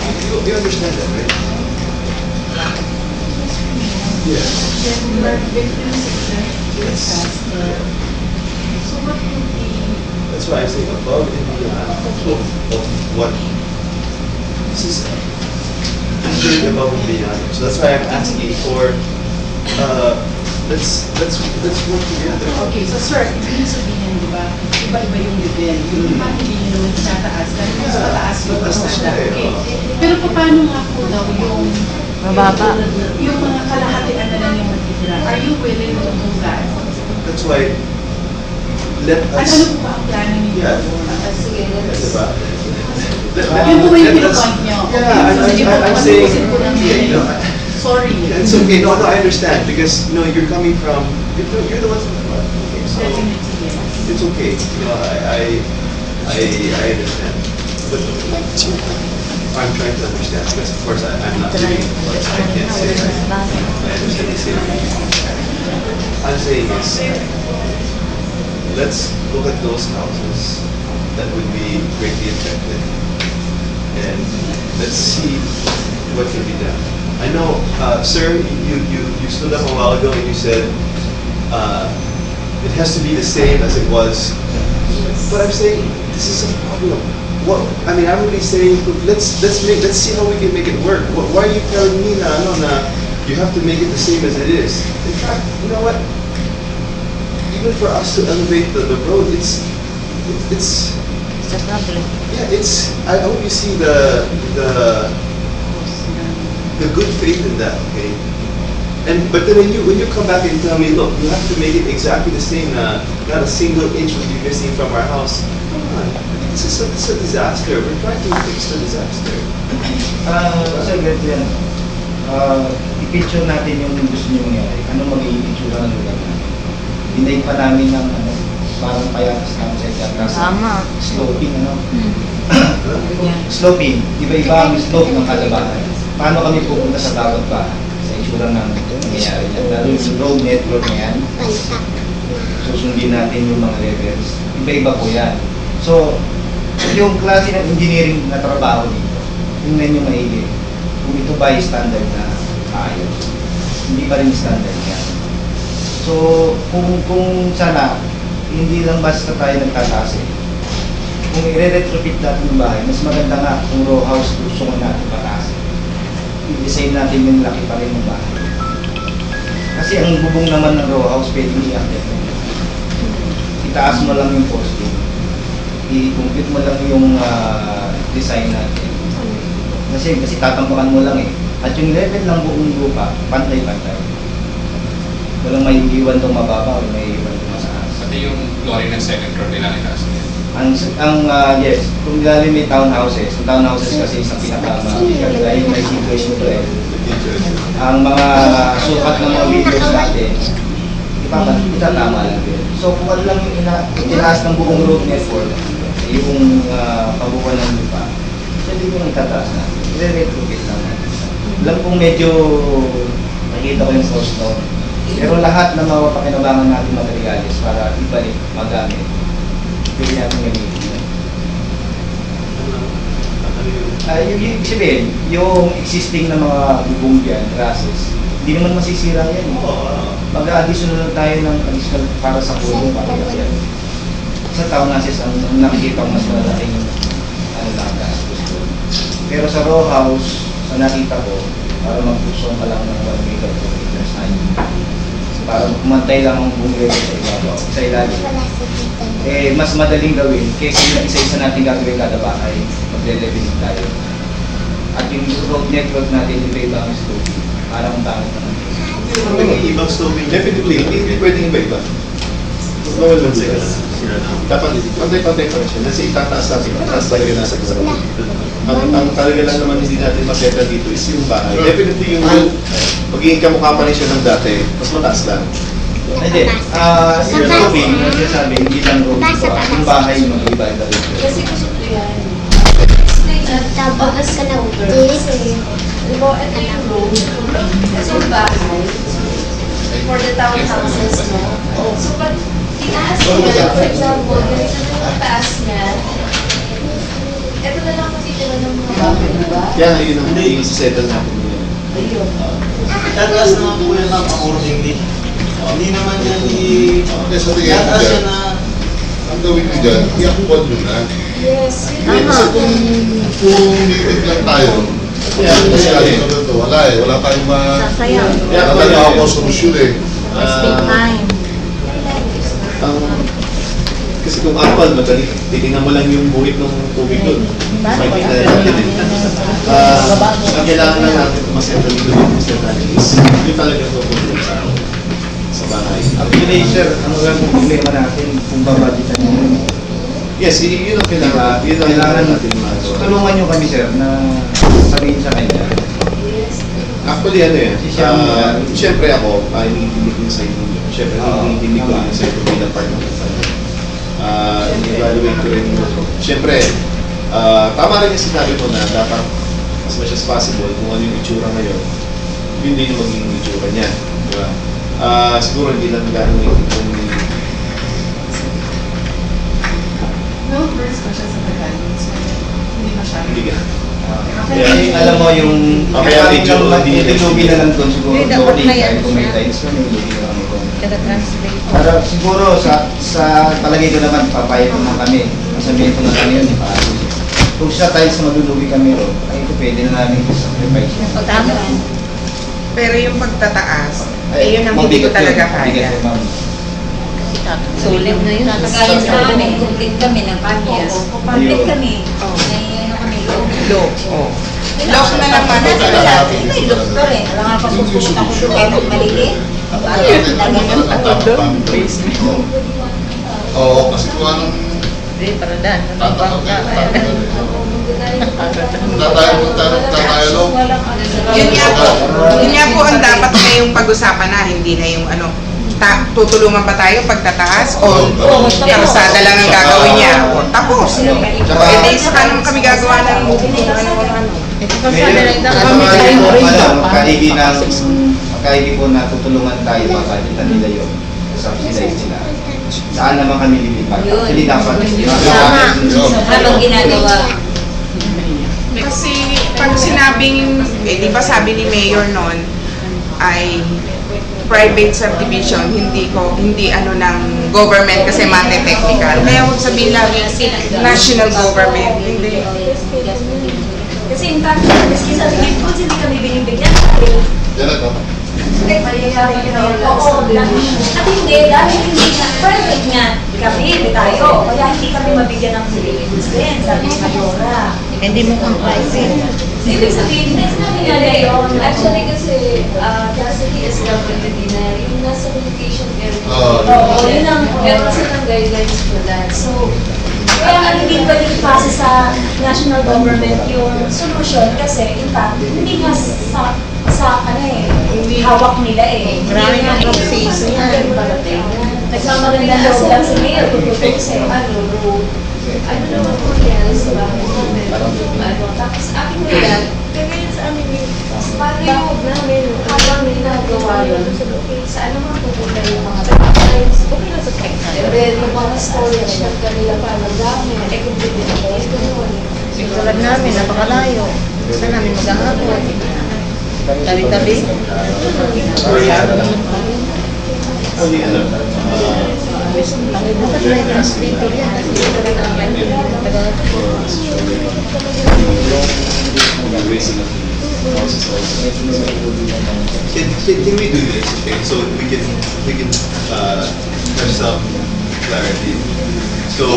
You understand that, right? Yes. So what would be, That's why I say above and beyond of what this is really above and beyond. So that's why I'm asking for let's work together. okay, so sir, ibig sabihin, di ba, iba-iba yung level. Yung iba hindi nyo naman tataas, dahil yung sa taas yung pasada. Okay. Pero paano nga po daw yung Mababa. yung mga kalahatian na lang yung matitira? Are you willing to do that? That's why let Ano us. po ba ang plano ninyo? Yeah. Sige, let's... Diba? Yun po ba yung Let us- pinupoint nyo? Yeah, Sige po, I'm saying. pag-uusap ko lang Yeah, no, yun. Sorry. it's okay. No, I understand because you're coming from you're the ones from the front. Okay, so Definitely, yes. it's okay. You know, I understand, but I'm trying to understand because of course I'm not living in the I can't say I understand the same. I'm saying is let's look at those houses that would be greatly affected and let's see what can be done. I know, sir, you stood up a while ago and you said it has to be the same as it was. But I'm saying this is a problem. What I mean, I'm really saying let's see how we can make it work. Why are you telling me na you have to make it the same as it is? In fact, you know what? Even for us to elevate the road, it's It's a problem. yeah, it's. I hope you see the good faith in that, okay? But then when you come back and tell me, look, you have to make it exactly the same. Not a single inch will be missing from our house. Come on, this is a disaster. We're trying to fix the disaster. Kasi ganito yan. I-picture natin yung gusto nyo mangyari. Ano magiging picture ng lugar natin? Dinaig pa namin ng parang payatas namin sa itatras. Tama. Sloping, sloping. Iba-iba ang slope ng kalabahan. Paano kami pupunta sa dagat pa? Sa itsura ng nangyayari niyan. Lalo yung road network na yan. Susundin natin yung mga levels. Iba-iba po yan. So, yung klase ng engineering na trabaho dito, tingnan nyo maigi. Kung ito ba ay standard na ayos, hindi pa rin standard yan. So, kung sana, hindi lang basta tayo nagtataas eh. Kung i-retrofit natin yung bahay, mas maganda nga kung row house gusto mo natin pataas. I-design natin yung laki pa rin ng bahay. Kasi ang bubong naman ng row house, pwedeng i-active mo. Itaas mo lang yung poste. I-compute mo lang yung design natin. Kasi tatambakan mo lang eh. At yung level ng buong lupa, pantay-pantay. Walang may iwan tong mababa o may iwan tong mataas. Pati yung flooring ng second floor nila itaas niya. Yes, kung nilalim may townhouses, yung townhouses kasi isang pinaka-mabigat dahil may situation to eh. Ang mga sukat ng mga windows natin, itatama lang yun. So kung ano lang yung itinaas ng buong road network, yung pabukan ng lupa, so hindi ko itataas na. I-retrofit lang natin. Alam kong medyo nakita ko yung cost noon. Pero lahat ng mga pakinabangan natin materialis para ibalik, magamit, pwede natin gamitin. Yung ibig sabihin, yung existing na mga bubong dyan, trusses, hindi naman masisira yan. Mag-additional tayo ng additional para sa kulong para yan. Sa townhouses, ang nakikita ko mas malaking gastos ko. Pero sa row house, sa nakita ko, para magpusong ka lang ng 1 meter per meter height. Para kumantay lang ang bumili sa ibabaw, sa ilalim. Mas madaling gawin kaysa yung isa-isa natin gagawin kada bahay, magle-leveling tayo. At yung road network natin, iba-iba ang slope, parang pangit naman. Ibang sloping, definitely, hindi pwedeng iba-iba. Bawal lang sila. Dapat pantay-pantay pa rin siya. Kasi itataas natin, itataas talaga nasa gawin. Ang talaga lang naman hindi natin makita dito is yung bahay. Definitely yung magiging kamukha pa rin siya ng dati, mas mataas lang. Hindi, yung sloping, yung sinasabi, hindi lang road ko, yung bahay mag-iba-iba rin. Kasi gusto ko yan. Tapos ka na over. Diba, ito yung road. Kasi yung bahay, for the townhouses, no? So, pag tinaas niya, for example, ganito na yung taas niya, ito na lang matitira ng mga bahay, diba? Kaya yun ang i-settle natin yun. Ayun. Tataas naman po yan ang Amor English. Hindi naman yan Sa tingin ko dyan, ang gawin ko dyan, i-akbad nyo na. Yes, Kasi kung native lang tayo, kasi kahit na ito, wala eh. Wala tayong wala tayong ako solusyon eh. Kasi kung actual, madali, titingnan mo lang yung buhit ng tubig doon. Makikita natin eh. Ang kailangan na natin kung masettle dito yung is yun talaga tutulong sa bahay. Actually, sir, ano lang yung problema natin kung babudgetan nyo? Yes, yun ang kailangan. Yun ang kailangan natin magawa. Tulungan nyo kami, sir, na sabihin sa kanya. Actually, ano eh, siyempre ako, iniintindi ko yung side mo. Siyempre, iniintindi ko yung side mo bilang part ng family. In-evaluate ko rin yung siyempre, tama rin yung sinabi ko na dapat as much as possible kung ano yung itsura ngayon, yun din yung magiging itsura niya. Diba? Siguro hindi lang gano'n yung No, first question sa pagkain. Hindi masyado. hindi ka. Kaya alam mo yung kaya medyo lugi na lang doon siguro boarding time kung may times ko, may lugi na lang doon. Pero siguro sa palagay ko naman, papayag naman kami. Masabihin ko na kami yun, kung sa times na malulugi kami ron, ay ito pwede na namin sacrifice. Pero yung pagtataas, yun ang hindi ko talaga kaya. Sulit na yun. Kagaya sa amin, complete kami ng pamilya. Complete kami. May ano kami, Low. Lock na lang May look pa rin. Wala nga pa susuot ako sa kaya maliliit. Oo, kasi kung anong Yun nga po ang dapat na yung pag-usapan na, hindi na yung ano, tutulungan ba tayo pagtataas o karsada lang ang gagawin niya o tapos. Hindi saka naman kami gagawa ng Magkaigi po na tutulungan tayo, mabudgetan nila yun. Subsidize nila. Saan naman kami lilipat? Actually dapat Habang ginagawa. Kasi pag sinabing, di ba sabi ni Mayor noon ay private subdivision, hindi ano ng government kasi mate-technical. Kaya huwag sabihin lagi national government. Hindi. Kasi in fact, maski sa tingin ko, hindi kami binibigyan. yan ako. Oo, at hindi, dahil hindi na perfect nga kami, hindi tayo. Kaya hindi kami mabigyan ng civilians din, sabi ni Mayora. Hindi mo comply. Ibig sabihin, actually kasi the city is WD na yung nasa location area. Oo, Yun ang meron silang guidelines for that. So, Kaya nga hindi pwede ipasa sa national government yung solution kasi in fact, hindi nga sa hawak nila eh. Marami ng proseso yan. Nagmamagandang loob lang si Mayor kung propose eh. ano naman po yan, sa bahay namin. Tapos akin ko yan, kaya ngayon sa amin yung paano yung namin, habang ginagawa yun, saan naman pupunta yung mga documents, okay na sa textile. And then, yung mga storage ng kanila para gamit, eh kung pwede na po, ito naman. Tulad namin, napakalayo. Saan namin mag-ahapon? Tabi-tabi? Only alam. Dapat may translator yan. Can we do this? Okay, so we can have some clarity. So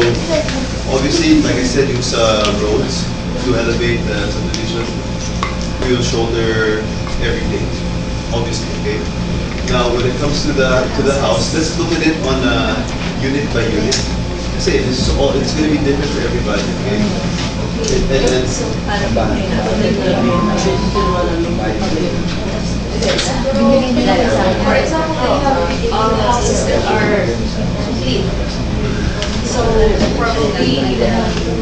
obviously, like I said, use roads to elevate the subdivision. We will shoulder everything, obviously. Okay. Now, when it comes to the house, let's look at it on unit by unit. Say this is all. It's going to be different for everybody. Okay. And So, para ba for example, we have all the houses that are complete. So, probably you have to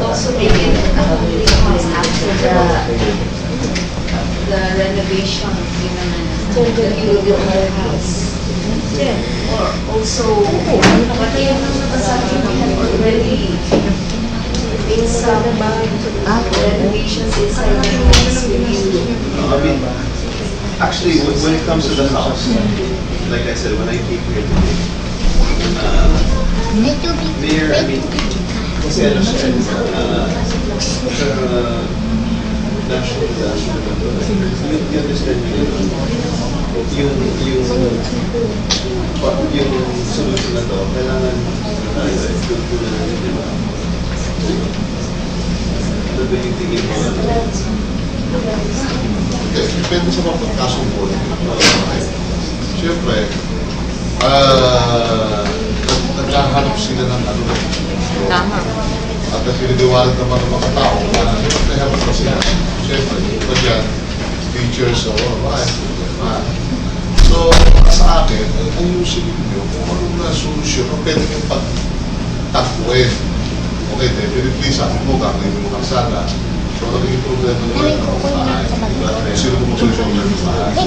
also make it a complete house after the renovation, that you will do the house. Or also, but if we have already made some renovations inside the house, will you? I mean, actually, when it comes to the house, like I said, when I came here today, Mayor, I mean, kasi ano siya, national disaster. You understand me? Yung solution na to, kailangan tayo na natin, di ba? Ano ba yung tingin mo? Depende sa mga pagkasumpon. Siyempre, naghahanap sila ng ano na Tama. at piniliwanag naman ng mga tao na naghahanap na sila. Siyempre, iba dyan, features o So, sa akin, ayusin ninyo kung ano na solusyon o pwede yung pagtakuin. Okay, definitely, sabi mo, gagawin mo ng sana. So, naging problema naman ng bahay. Sino mo solusyon ng bahay?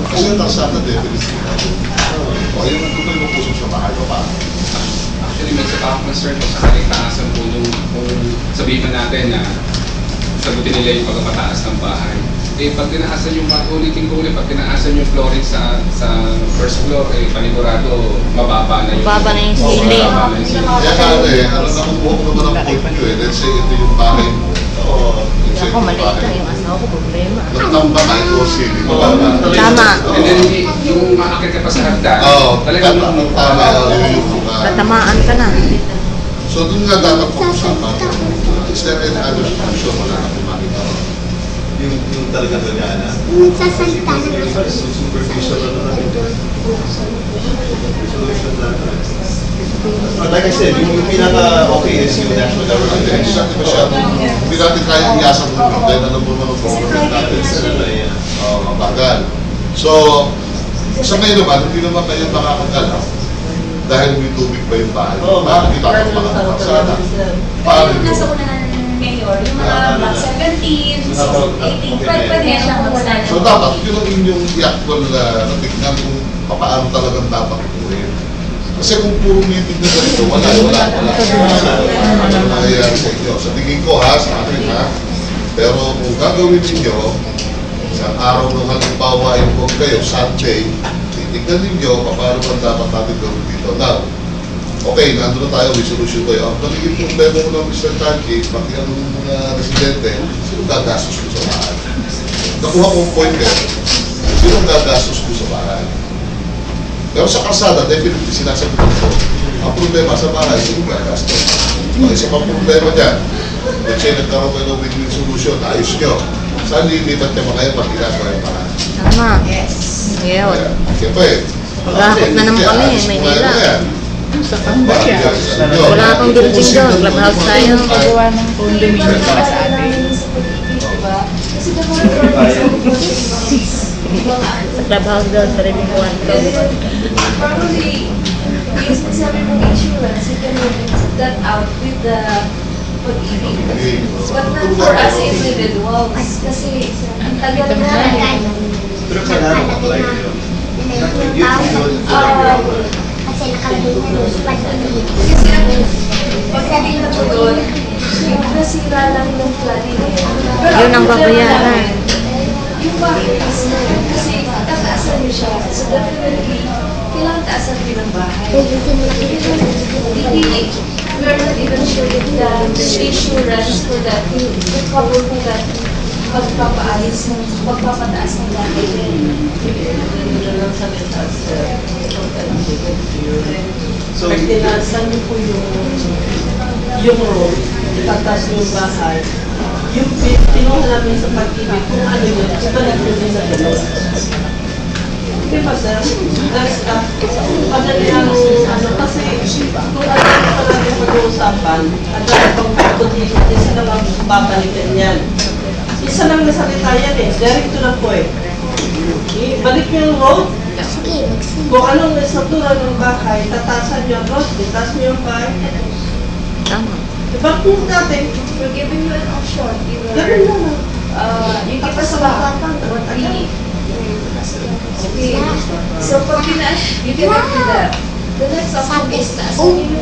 Kasi yung sana, definitely. O, ayun ang tutoy mo puso sa bahay pa pa. Actually, may sa concern ko sa kaligtaasan po kung sabihin na natin na sagutin nila yung pagpapataas ng bahay. Eh, pag tinaasan yung ulitin ko ulit, pag tinaasan yung flooring sa first floor, eh, panigurado, mababa na yung ceiling. Kaya kaya ano nakukuha ko naman ang point nyo eh. Let's say, ito yung bahay mo. Ako, maliit lang yung asawa ko, problema. Nagtamba ka ito, ceiling. Mababa. Tama. And then, yung maakit ka pa sa hagdan, talagang tama. Tatamaan ka na. So, doon nga dapat pag-usapan. Is there any other solution? Wala na kung makita. Yung talagang gagana. Superficial ano na ito. Solution lang na. Like I said, yung pinaka-okay is yung national government. Hindi natin kaya iyasan mo naman. Dahil alam mo naman government natin. Mabagal. So, sa ngayon naman, hindi naman kayo makakagalaw. Dahil may tubig pa yung bahay. Bakit kita ang mga kapagsada? Kaya yung nasa una ng Mayor, yung mga Block 17, 18, pwede na siyang mag-stand. So dapat, yun ang inyong i-actual na tignan kung paano talagang dapat gawin. Kasi kung puro meeting na ganito, wala. Ano nangyayari sa inyo? Sa tingin ko ha, sa akin ha. Pero kung gagawin ninyo, isang araw ng halimbawa ay huwag kayo, Sunday, titignan ninyo paano man dapat natin gawin dito. Now, okay, nandun na tayo, may solution tayo. Ang paligid problema ko ng Mr. Tanki, pati ang mga residente, sino gagastos ko sa bahay? Nakuha kong point eh, sino gagastos ko sa bahay? Pero sa kalsada, definitely sinasabi ko, ang problema sa bahay, sino gagastos? Kung isa pang problema dyan, let's say nagkaroon kayo ng win-win solution, ayos nyo. Saan lilipat niya kayo pag ginagawa yung paraan? Tama. Yes. Ngayon. Siyempre, Mag-aakot na naman kami, Maynila. Sa Cambodia. Wala akong building doon. Clubhouse tayo. Pagawa ng condominium para sa atin. Kasi the more progress, Sa clubhouse doon, sa living kwarto. probably, yung sabi mong insurance, you can put that out with the pag-ibig. But not for us individuals. Kasi ang tagal na. Pero kailangan mag-apply kayo. You Kasi ang pag-ibig na po doon, nasira lang ng flooding. Yun ang babayaran. Yung bahay mismo, kasi tataasan niyo siya. So definitely, kailangan taasan niyo ng bahay. Hindi, we're not even sure if the insurance for that will cover for that pagpapaalis ng pagpapataas ng bahay. So, Pag tinasan niyo po yung road, tataas yung bahay, yung pinuha namin sa pag-ibig, kung ano yun, balik ko din sa gano'n. Diba sir? That's madali ang kasi kung ano pa natin pag-uusapan, at dahil pang pagkutito, hindi sila babalikan yan. Isa lang na salita yan eh, direct to the point. Balik niyo yung road, kung anong estruktura ng bahay, tatasan niyo ang road, tataas niyo yung bahay. Tama. Diba kung dati, We're giving you an option. ganun na lang. You give us back what we okay. So pag you cannot do that. The next option is taasan niyo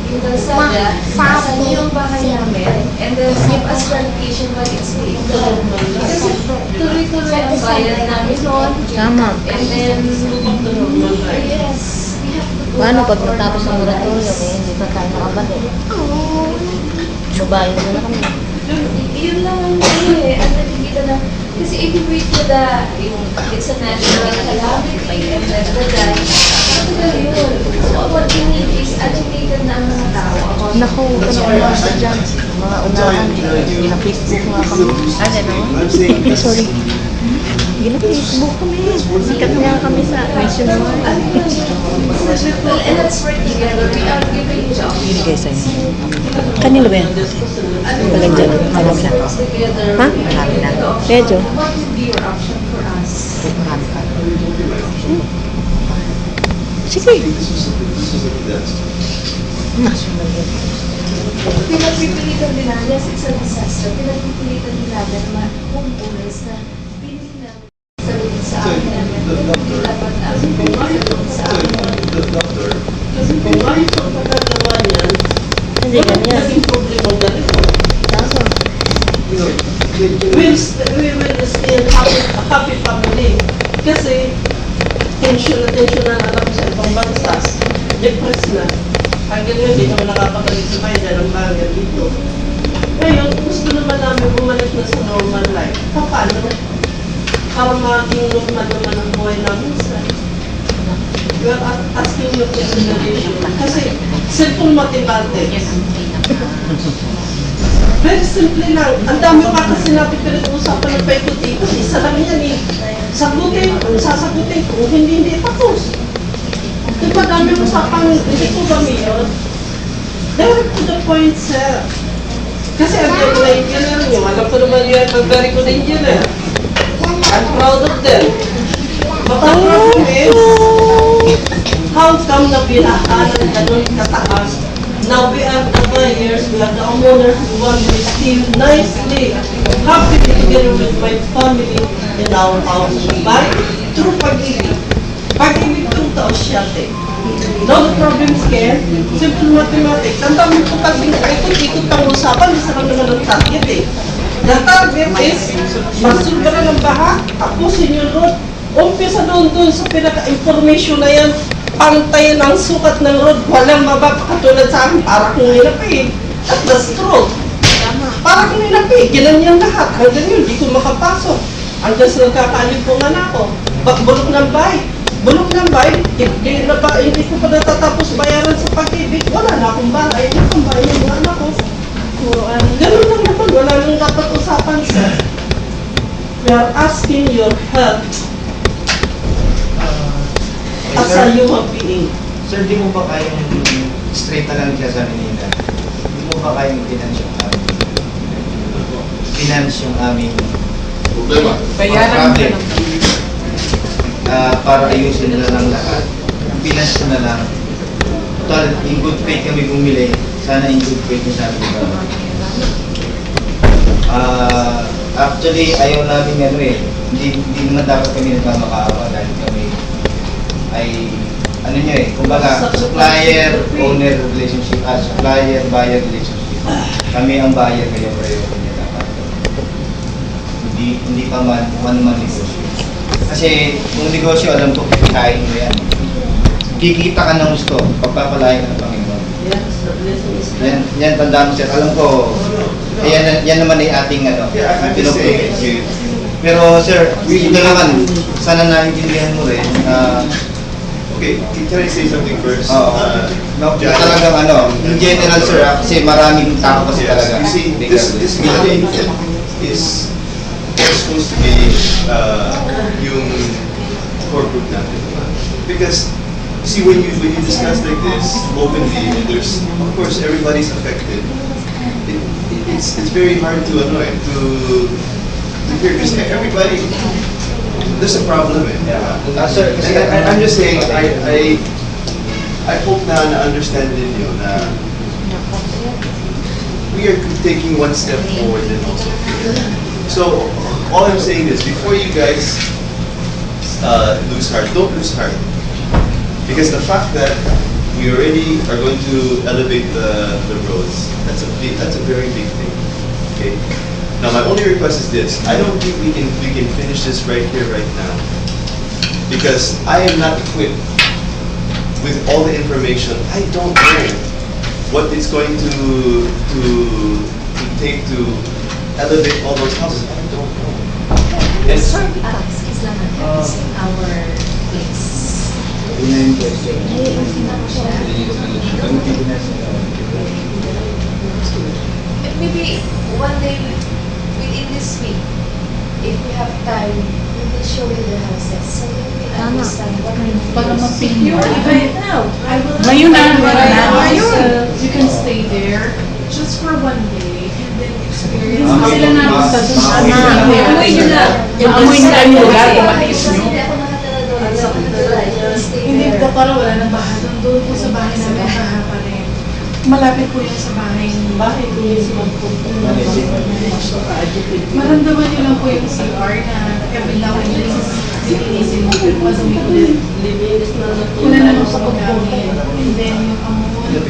yung kalsada, taasan niyo yung bahay namin, and then give us clarification why it's being done. Kasi tuloy-tuloy ang bayan namin noon. Tama. And then, yes, we have to go Paano back pag for natapos ang moratorium, eh, hindi pa tayo nakabalik? Babae na kami. Yun lang ang ang nakikita na, kasi if you wait for it's a natural calamity and then the die, matagal yun. So what we need is educated na ang mga tao about Naku, ano sa dyan? Mga unahan. Gina-Facebook nga kami. Ano? Sorry. Gina-Facebook kami. Sikat nga kami sa nationwide. well, and let's work together. We are giving jobs. Binigay sa'yo. Kanino ba yan? Galing dyan. Marami na. Together, Ha? we Marami na. have the option. Medyo. What would be your option for us? Marami ka. Sige. National yan. Pinagpipilitan din natin, yes, it's a disaster. Pinagpipilitan din natin na homeowners na pinili namin sa amin namin. Dapat ang pinili sa amin. Kasi kung ayos ang pagkagawa niyan, Hindi ganyan. naging problema na rin. Tama. We will still have a happy family. Kasi tension na alam ko sa ibang bansa. Depressed na. Hanggang ngayon, hindi naman nakapagalit sa bayan dahil ang bayan dito. Ngayon, gusto naman namin bumalik na sa normal life. Paano? Para maging normal naman ang buhay namin sa we are asking your consideration. Kasi simple mathematics. Very simple lang. Ang dami pa kasi natin pinag-uusapan ng paikot-ikot. Isa lang yan eh. Sasagutin ko, hindi tapos. Diba dami usapang, hindi ko ba mayor? Direct to the point, sir. Kasi ang na engineer nyo, alam ko naman yun, I'm very good engineer. I'm proud of them. But the problem is, how come na binahan ng ganun kataas? Now we are the buyers, we are the homeowners, we want to receive nicely, happily together with my family in our house. By through pag-ibig. Pag-ibig through Taosyate. Now the problem is here, simple mathematics. Ang dami ko kasing ikot-ikot ang usapan, isa lang naman ang target eh. The target is, masulbara ng baha, tapusin yung road. Umpisa doon sa pinaka-information na yan, pantay ng sukat ng road, walang mababa, katulad sa akin, para kong nilapig. At the stroke. Para kong nilapig, ginanyan lahat. Hanggang yun, di ko makapasok. Hanggang sa nagkakalipungan ako. Bakbulok ng bahay. bulong ng bahay, hindi ko pa natatapos bayaran sa pag-ibig, wala na akong bahay, wala akong bahay ng mga anak ko. Ganun lang naman, wala nang dapat usapan, sir. We are asking your help as a human being. Sir, di mo ba kayang straight na lang siya sa Manila? Di mo ba kayang finance yung aming Problema. Bayaran mo lang. para ayusin na lang lahat. Finance ko na lang. Total, in good faith kami bumili. Sana in good faith yung sabi ko. Actually, ayaw namin hindi naman dapat kami nagmamakaawa dahil kami ay kumbaga, supplier-owner relationship, supplier-buyer relationship. Kami ang buyer, kaya pareho kanya dapat. Hindi pa man negosyo. Kasi kung negosyo, alam ko, kikain mo yan. Kikita ka ng gusto, pagpapalain ka ng Panginoon. Yan, tandaan mo sir. Alam ko, yan naman ay ating pinuprovide. Pero sir, ito naman, sana naiintindihan mo rin. Okay, can I say something first? Talagang in general sir, kasi maraming tao kasi talaga. You see, this meeting is supposed to be yung core group natin. Because, you see, when you discuss like this openly, and there's, of course, everybody's affected, it's very hard to hear, because everybody, there's a problem Sir, and I'm just saying, I hope na understand ninyo na we are taking one step forward and also so all I'm saying is before you guys lose heart, don't lose heart, because the fact that we already are going to elevate the roads, that's a very big thing. Okay. Now my only request is this: I don't think we can finish this right here, right now, because I am not equipped with all the information. I don't know what it's going to take to elevate all those houses. I don't know. And Excuse lang natin, it's in our place. Maybe one day within this week, if we have time, we will show you the houses so you will understand what we Para mapinyo. Right now, I will. Ngayon na, You can stay there just for one day and then experience. Sila na ang sa Amoy nyo lang. Amoy nila yung lugar, kumatiis nyo. Hindi ako nakatala doon. Hindi ako nakatala. Hindi ko para wala nang bahay. Doon po sa bahay namin bahay pa rin. Malapit po yan sa bahay ni Bakit hindi si Maramdaman niyo lang po yung CR na every now and then lilinisin mo pero madumi ulit. Wala na nung sa paggamit. And then yung amoy, yung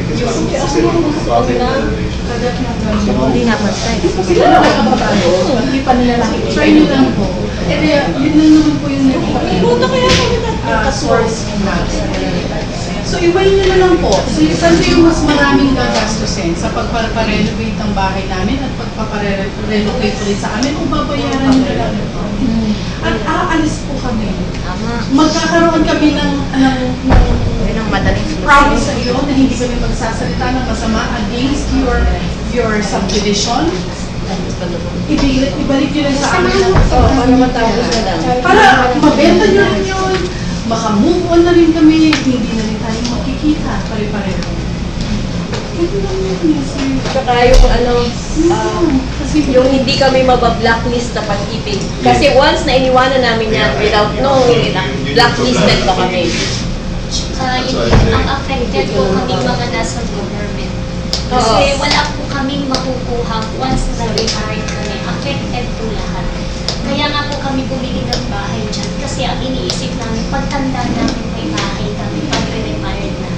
kagat ng gamit. Hindi napantay. Sila na nakapagano. Hindi pa nila nakikita. Try nyo lang po. Kaya yun lang naman po yung naging source natin. So, ibayin nyo na lang po. So, kasi yung mas maraming gagastusin sa pagpaparenovate ng bahay namin at pagpaparenovate ulit sa amin, kung babayaran nyo na lang ito. At aalis po kami. Magkakaroon kami ng promise sa iyo na hindi kami magsasalita ng masama against your subdivision. Ibalik nyo lang sa amin. Para matapos na lang. Para mabenta nyo rin yun. Maka-move on na rin kami, hindi na rin tayo makikita pare-pareho. Saka yung yung hindi kami mabab-blacklist na pag-ibig. Kasi once na iniwanan namin yan without knowing, blacklisted ba kami? Ang affected po kaming mga nasa government. Kasi wala po kaming makukuha once na retired kami. Affected po lahat. Kaya nga po kami bumili ng bahay dyan. Kasi ang iniisip namin, pagtanda namin may bahay kami, pag-retired na.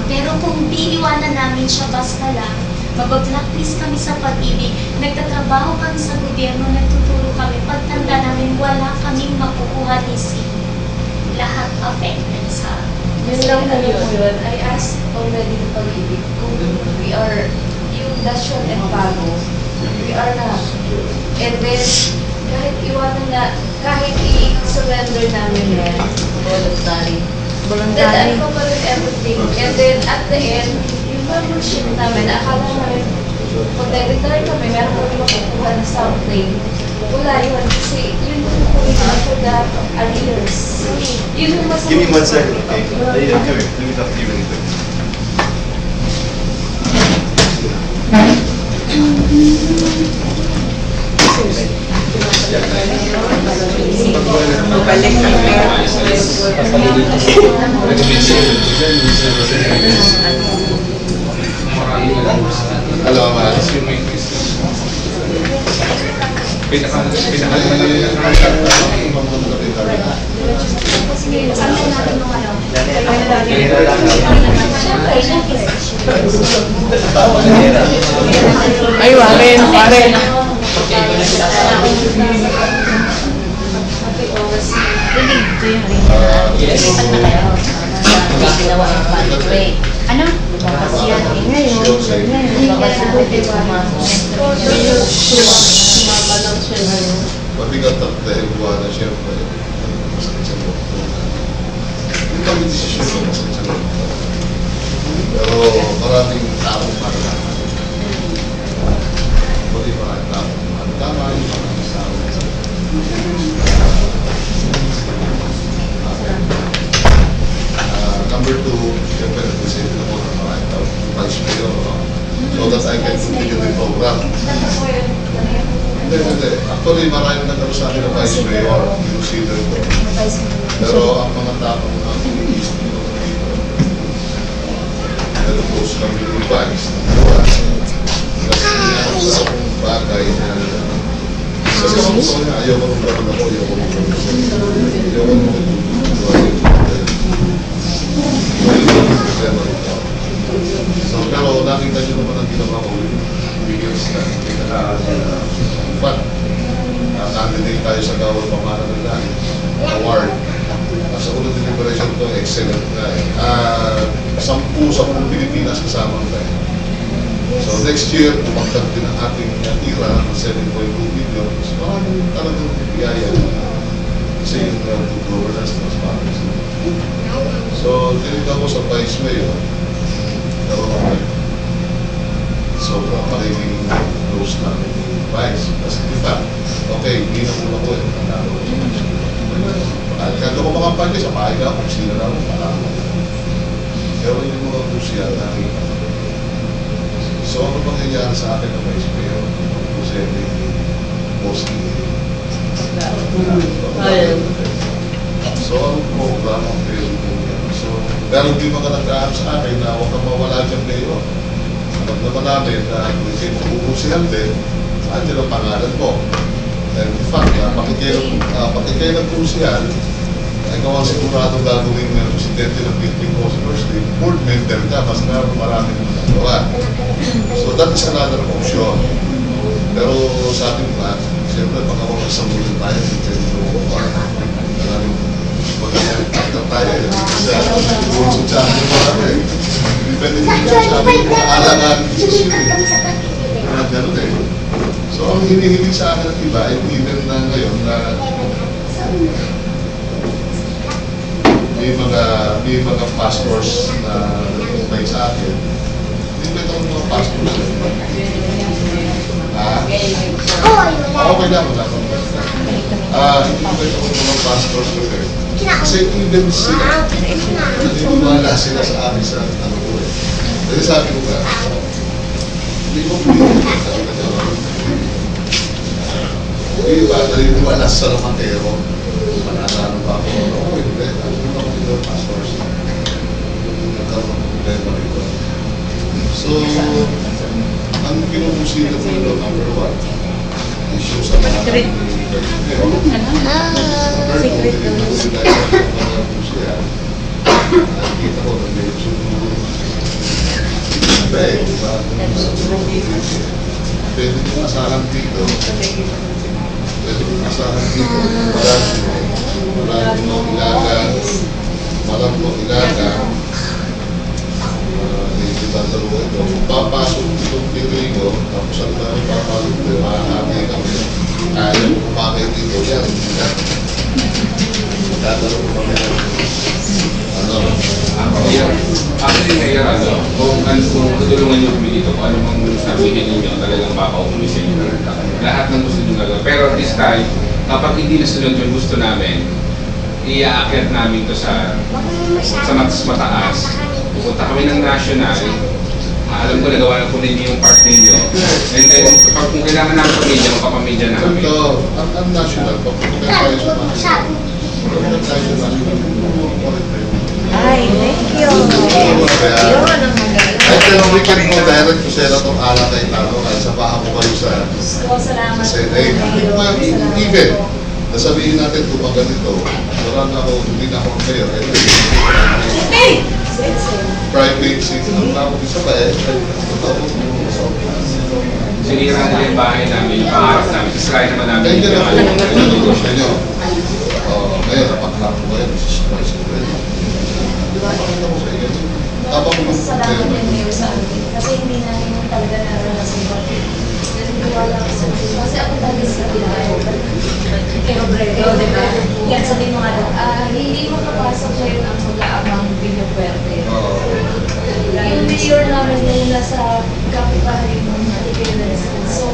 Pero kung diiwanan namin siya basta lang, mabab-blacklist kami sa pag-ibig, nagtatrabaho kami sa gobyerno, nagtuturo kami, pagtanda namin, wala kaming makukuha ni C. Lahat affected sa... Yun lang po yun. I asked already the pag-ibig kung we are, yung Dasyon and Pago, we are na. And then, kahit iwanan na, kahit i-surrender namin yan, voluntary. Dadaan ko pa rin everything. And then, at the end, yung membership namin, akala namin, pag nag-retire kami, meron kami makukuha na something. Wala yun, kasi yun yung kukuha for the arrears. Yun yung mas... Give me 1 second, okay? Come here. Let me talk to you really quick. Balik na Hello, man. Ay, Warren, Warren. Ano? Lumabas yan. Ngayon, lumabas na ulit Mabigat ang dahil buwan na siyempre. Masakit sa buwan. Hindi kami desisyon yung masakit sa buwan. Pero maraming taong maralaman. Pwede maraming taong maralaman. Yung mga kasama. Number 2, siyempre nag-receive na mo ng maraming taong vice mayor. So that I can continue the program. Hindi. Actually, marami nagkaroon sa akin ng vice mayor, consider ko. Pero ang mga tapang na iniisip ko dito, pero post kami yung vice na gawa. Kasi ako sa akong bagay na kasi ako gusto niya, ayaw ko nung gawin ako, ayaw ko nung gawin ako. Ayaw ko nung So, pero nakita nyo naman ang ginawa ko years na in fact, candidate tayo sa Gawal Pamana ng Langit Award. Sa unang deliberation ko, excellent na eh. 10 Pilipinas kasama tayo. So next year, pumakdag din ang ating tira ng 7.2 billion. So maraming talagang biyaya kasi yung good governance na mas maraming. So, tinignan ko sa vice mayor, pero sobrang maraming close namin yung vice. Kasi di ba, okay, hindi na muna ko yung panalo ko sa vice mayor. Kaya ko makampanya sa pahay ka, kung sino na ako, panalo. Pero yung mga krusyal na nakita. So, ano pangyayari sa akin ng vice mayor? Kasi mostly so, ang program ang Facebook yan. So, pero hindi mga nag-aam sa akin na huwag kang mawala dyan kayo. Alam naman namin na kung kayo makukusihan din, saan din ang pangalan mo. And in fact, pakikay ng kusihan, ay gawa sigurado gagawin ng presidente ng Philippine Coast University, board member ka, mas maraming magawa. So that is another option. Pero sa atin pa, siyempre pag ako nasamulan tayo, maraming magkakita tayo sa buong sosyal mo namin. Depende din sa amin kung alangan na gano'n eh. So ang hinihiling sa akin ng iba, even na ngayon na may mga pastors na nagpapay sa akin, hindi ba itong mga pastors na okay lang, wala akong basta. Hindi ba itong mga pastors na kasi even sila, naniniwala sila sa akin sa ano ko eh. Kasi sabi ko ba, hindi ko hindi ba, naniniwala sa Ramatero, mananano ba ako, o hindi, hindi ba ako dito pastors, nagkaroon ng problema rito. So, ang pinupusila ko ito, number 1, issue sa mga secret nakikita ko na medyo pwede yung asahan dito marami mo ilaga papasok itong tigri ko tapos ang dami papasok mahahati kami ayaw kumakay dito yan. Tatanong ko kami Mayor, actually, Mayor, kung tutulungan niyo kami dito, kung ano mang sabihin ninyo, talagang makauwi sa inyo. Lahat ng gusto niyo gagawin. Pero this time, kapag hindi nasunod yung gusto namin, iaakyat namin to sa mas mataas. Pupunta kami ng national. Alam ko nagawa na po ninyo yung part ninyo. And then, kapag kung kailangan ng pamilya, magpapamilya namin. ito, ang national, papunta tayo sa national. Papunta tayo sa national. Ay, thank you. Kahit pero we can go direct to Senator Ala Cayetano kahit sa baha mo kayo sa Senate. Even, nasabihin natin kung pag ganito, wala na ako, hindi na ako mayor. Private seat, ang tawag isa ba Sinira nila yung bahay namin, yung pangarap namin. Sasakay naman namin Kaya yung na po, negosyo nyo. Ngayon, napaklap ko kayo, Vice President. Salamat din Mayor sa amin. Kasi hindi namin talaga naranasan yun. Naniniwala ko sa Diyos. Kasi ako talaga sa Pinayo. Pero Bredo, di ba? Yan sabihin mo nga daw, hindi makapasok sa'yo ng mag-aabang pinupuwerte. Yung mayor namin yung nasa kapitbahay ng Tipilas. So,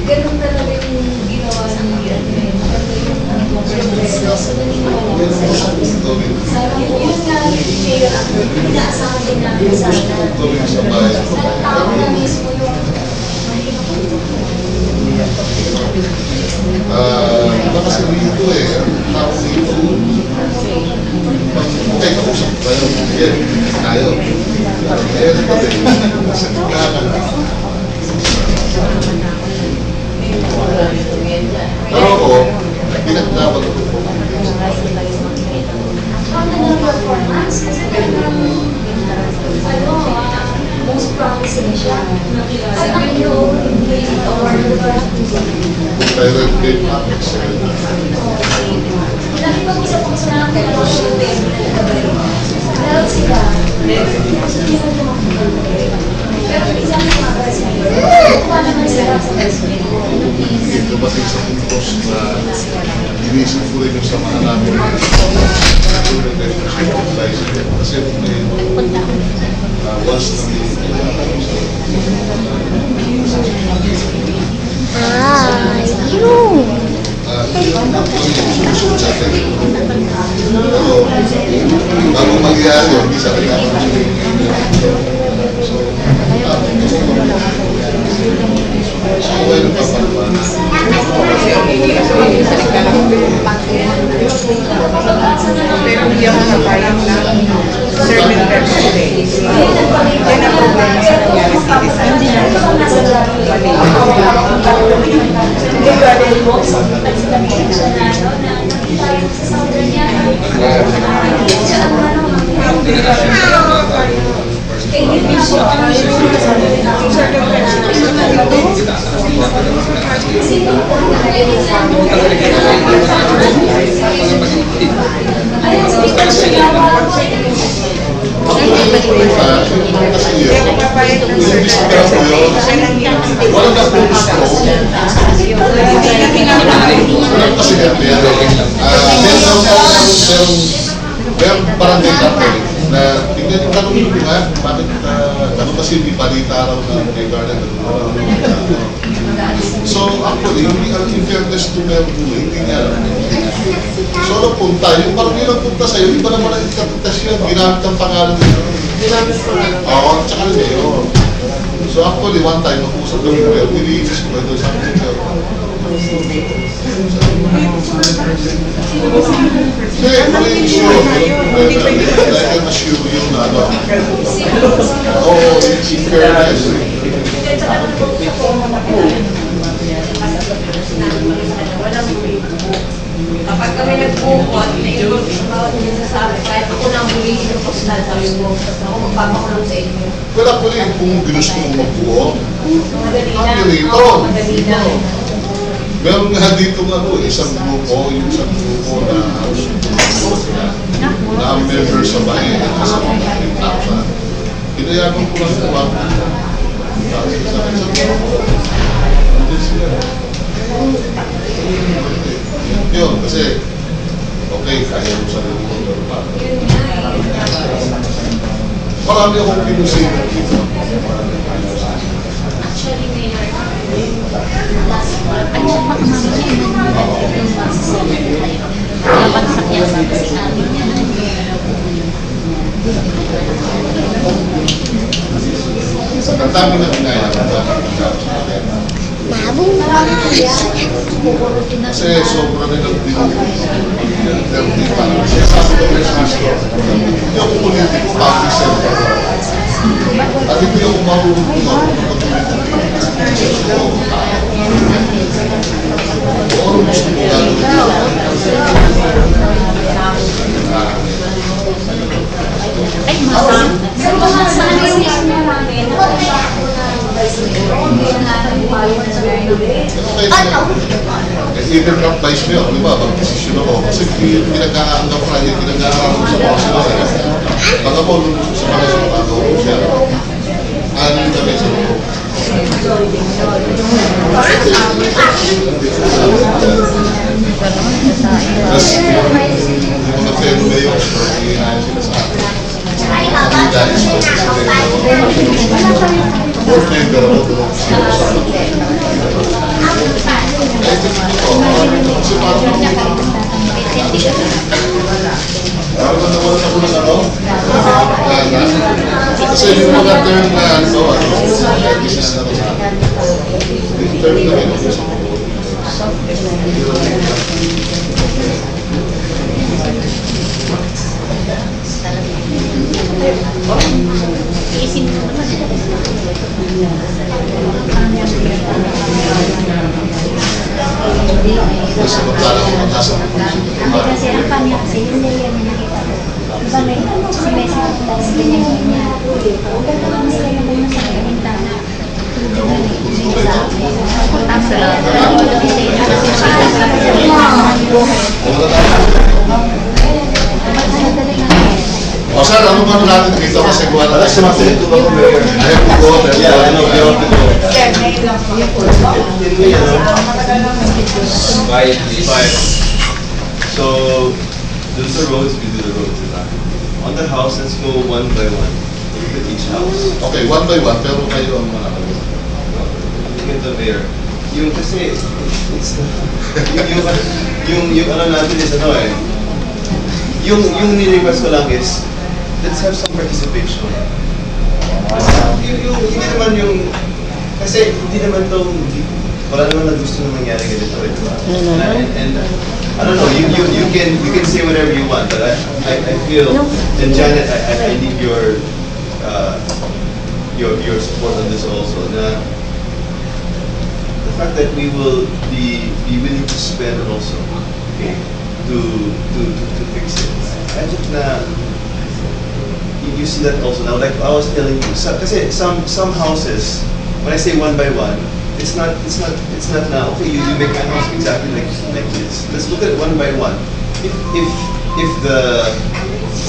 ganun talaga yung ginawa ni maganda yung Bredo. So, naniniwala ko sa Diyos. Sabi ko, yun nga, Mayor, inaasahan din namin sana. Tao na mismo yung Iba kasi dito ang tao dito. Okay, kausap tayo. Yan, tayo. Ayan, ito din. Sa tingkalan. Pero ako, pinagdapat ko po. paano ng performance? Kasi talagang, most promising siya. At ang iyo, hindi award ba? Direct pay package. Nakipag-usap ko sa mga kailangan ko yung pay na nagkabay. Meron sila, hindi mo tumakagay. Pero isa ng mga kasi, kuha naman sila sa president. Dumating sa puntos na inisip ko rin yung samahan namin. Kasi may once bago mangyari yun, hindi sa kailangan. So, well, papalaman. Pero hindi ako napayag na certain percentage. Yan ang problema sa nangyari sa design. Wala na po gusto. Kasi meron parang data na tingnan yung tanong nyo nga, bakit tanong kasi hindi balita raw na kay Garden. So actually, in fairness to Mayor Buhay, hindi niya alam. So ano punta, yung parang yun ang punta sa'yo, iba naman ang ikapitas yun, ginamit ang pangalan nyo. Oo, tsaka na Mayor. So actually, one time, mag-usap kami ng Mayor, niliinis ko ito sa akin. I can assure you na ano. Oo, in fairness. Kapag kami nag-bukot, na-involve sa bawat nagsasabi, kahit ako nang hulihin yung postal, sabi ko, ako magpapakulong sa inyo. Well, actually, kung ginusto mo magbuo, Madali lang. Madali lang. meron nga dito nga isang grupo, yung isang grupo na ang member sa bayan at sa mga pintapan. Pinayaman ko lang ito ako. Sa isang grupo. Hindi siya. marami akong pinusin dito. Actually, Mayor, last month, ay siya pa kumamaya yung magsasabi tayo. Dapat sakyan sa sinabi niya na Ang dami na pinaya. Kasi sobra nilang dirty para. Kasi sabi ko rin sa master, yung politiko, public sector. At hindi ako marunong kung ano gusto mo gano'n. ay, sa mga science namin, Even ng vice mayor, di ba, mag-desisyon ako kasi pinag-aanggap na yung pinag-aanggap sa mga sila. Baka po, sa mga sila, bago ko siya. Ano yung kami sa loob? Tapos, yung mga fellow mayor, hihinayan sila sa akin. Hindi dahil sa kasi yung mga term na ano, business na ito sa akin. Yung term na ito sa isin mo naman. kasi magkala ko nasa Kasi ang kanya kasi yung nila niya nakita ko. Diba may semester tapos ganyan-ganyan. Gagawin nila yung muna sa bintana. Tapos o sir, ano ba natin dito kasi gawa na Alas naman sa ito ba kung may ayaw ko go. Yeah, I know, you have to go. Five. So, dun sa roads, we do the roads. Diba? On the house, let's go one by one. Look at each house. Okay, one by one, pero kayo ang malaki. Look at the mayor. Yung kasi, it's yung ano natin is ano eh. Yung ni-request ko lang is, let's have some participation. Yung hindi naman yung, kasi hindi naman to, wala naman na gusto na mangyari ganito eh. And I don't know, you can say whatever you want, but I feel, and Janet, I need your support on this also. Na the fact that we will be willing to spend also, okay, to fix it. I think na you see that also now. Like I was telling you, kasi some houses, when I say one by one, it's not now. Okay, you make my house exactly like this. Let's look at it one by one. If the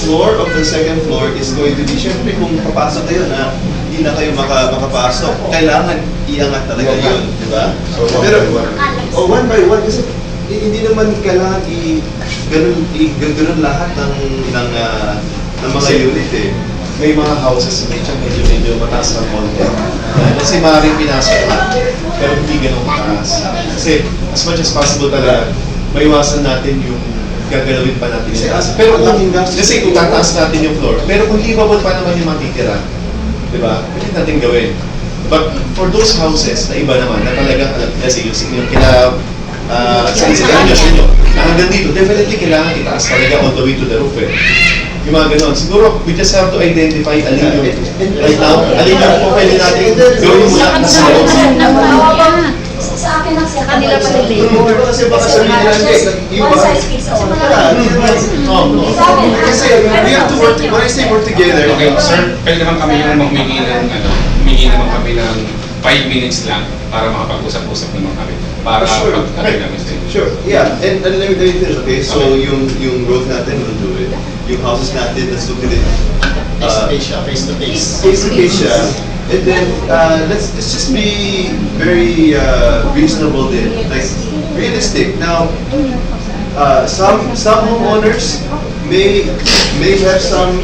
floor of the second floor is going to be, syempre kung papasok kayo na hindi na kayo makapasok, kailangan iangat talaga yun, di ba? Pero one by one kasi hindi naman kailangan ganun lahat ng mga unit eh. May mga houses medyo mataas ng konti. Kasi maaaring pinasok na, pero hindi ganun mataas. Kasi as much as possible talaga, maiwasan natin yung gagalawin pa natin yung taas. Pero kasi kung tataas natin yung floor, pero kung livable pa naman yung matitira, di ba? Pwede natin gawin. But for those houses na iba naman, na talagang, kasi yung kina sa inyo, na hanggang dito, definitely kailangan itaas talaga all the way to the roof eh. Yung mga ganon. Siguro, we just have to identify alin yung, right now, alin yung po pwede natin gawin muna na sa loob. Sa akin ang Sa kanila pa yung labor. Kasi baka sabihin nila, one size fits all. Kasi we have to work, when I say work together, Okay, sir, pwede naman kami yung humingi naman kami ng 5 minutes lang para makapag-usap-usap naman kami. Para pag-kami namin sa inyo. Sure, yeah. And let me finish, okay? So, yung road natin, we'll do it. Yung houses natin, let's look at it. Face to face. Face to face siya. And then, let's just be very reasonable din. Like, realistic. Now, some homeowners may have some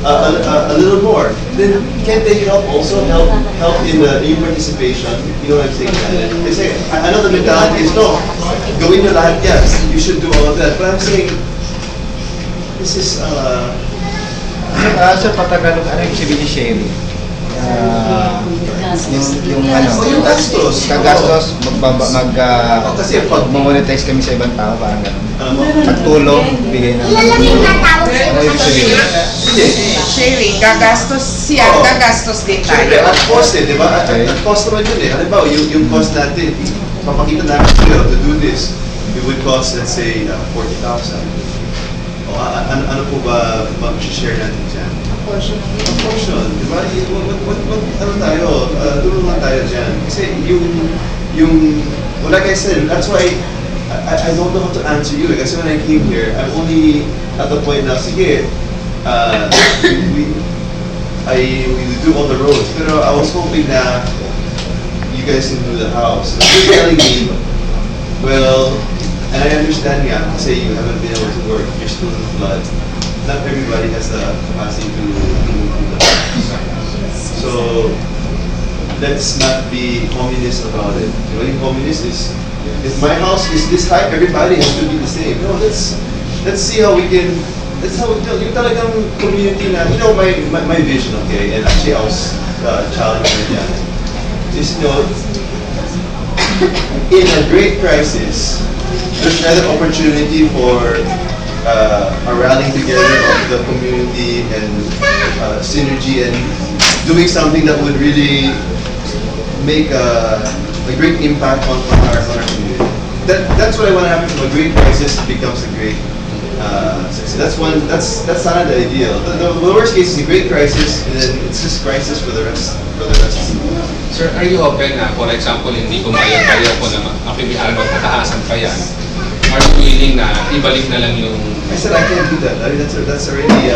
a little more, then can't they help in your participation? You know what I'm saying, Janet? They say, I know the mentality is, no, gawin nyo lahat yan. You should do all of that. But I'm saying, this is, Sir, patagalog, ano yung sabihin ni Sherry? Yung gastos. Kagastos, mag-monetize kami sa ibang tao, parang gano'n. Nagtulong, bigay ng ano yung sabihin? Sherry, gagastos siya, gagastos din Siyempre, tayo. at cost di ba? At cost naman yun Halimbawa, yung cost natin, papakita namin sa'yo to do this, it would cost, let's say, 40,000. O, ano po ba mag-share natin dyan? Portion. Di ba? Ano tayo? Tulong lang tayo dyan. Kasi well, like I said, that's why I don't know how to answer you. Kasi when I came here, I'm only at the point now, sige, we do all the roads. Pero I was hoping na you guys can do the house. And you're telling me, well, and I understand nga, kasi you haven't been able to work, you're still in the flood. Not everybody has the capacity to move to the house. So, let's not be communist about it. You know, communist is, if my house is this height, everybody has to be the same. No, let's see how we can, that's how, yung talagang community na, you know, my vision, okay, and actually I was challenged with that, is, you know, in a great crisis, there's another opportunity for a rallying together of the community and synergy and doing something that would really make a great impact on our community. That's what I want to happen from a great crisis becomes a great success. That's not the ideal. The worst case is a great crisis and then it's just crisis for the rest of the world. Sir, are you open na, for example, hindi pumayag ko na makibihan o pataasan pa yan? Are you willing na ibalik na lang yung... I said I can't do that. I mean, that's already...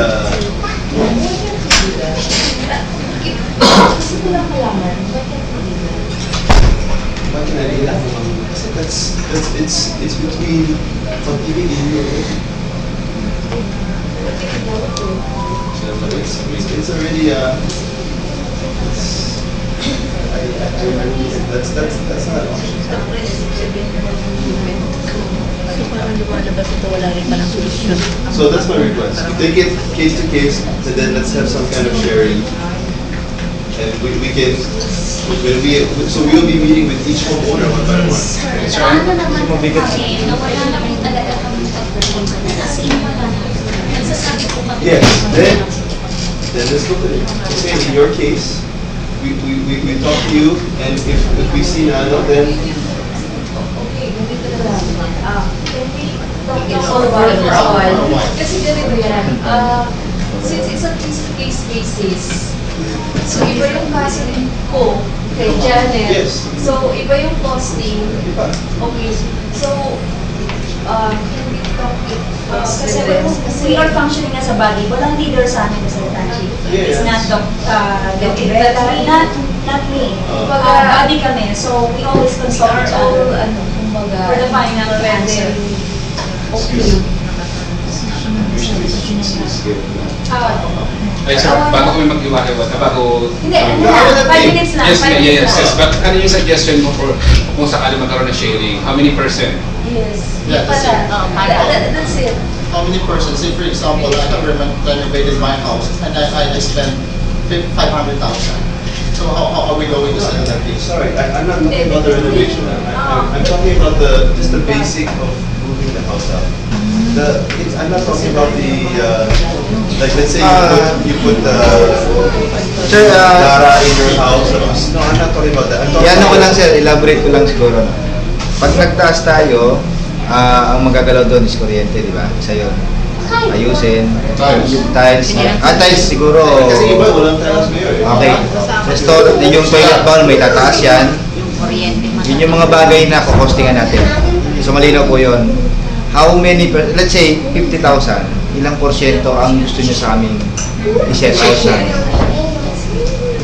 Gusto ko lang malaman, bakit nalila ko lang? Kasi it's between pag-ibig and you. It's already... That's not an option. So that's my request. Take it case to case, and then let's have some kind of sharing. And we can, so we will be meeting with each homeowner one by one. Ano naman po kami, na wala na po talaga kami pagpupunta na as in wala na. Nagsasabi po kami. Yes, then let's look at it. Say in your case, we talk to you, and if we see na ano, then okay, ganito na lang. Can we talk about it all? Kasi ganito yan. Since it's a case-to-case basis, so iba yung kaso din ko kay Janet. Yes. So iba yung costing. Okay. So, can we talk it? Kasi we are functioning as a body. Walang leader sa amin sa Chief. It's not not me. Body kami. So we always consult each other for the final answer. excuse me. Ay, sir, bago kami mag-iwahiwat, bago... Hindi, 5 minutes lang. Yes. But ano yung suggestion mo for kung sakali magkaroon ng sharing? How many percent? Yes. Yeah, that's it. That's it. How many persons? Say for example, I have renovated my house and I spent 500,000. So how are we going to settle that case? Sorry, I'm not talking about the renovation. I'm talking about just the basic of moving the house out. I'm not talking about the like let's say you put Lara in your house. No, I'm not talking about that. I'm talking Yan about ako lang sir, elaborate ko lang siguro. Pag nagtaas tayo, ang magagalaw doon is kuryente, di ba? Isa yun. Ayusin. Tiles. Tiles siguro. kasi iba walang tiles ngayon. Okay. Restore, yung toilet bowl, may tataas yan. Yun yung mga bagay na kukostingan natin. So malinaw po yun. How many, let's say 50,000, ilang porsyento ang gusto nyo sa amin i-set out namin?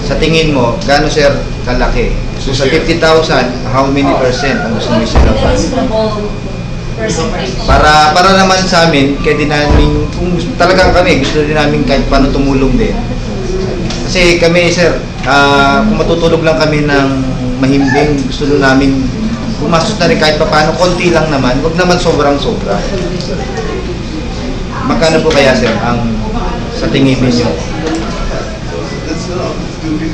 Sa tingin mo, gaano sir kalaki? So sa 50,000, how many percent ang gusto nyo i-set out namin? percentage. Para naman sa amin, kaya din namin, kung talagang kami, gusto din namin kahit paano tumulong din. Kasi kami, sir, kung matutulog lang kami ng mahimbing, gusto din namin pumasok na rin kahit pa paano, konti lang naman, huwag naman sobrang-sobra. Magkano po kaya, sir, ang sa tingin ninyo? Let's do 50%.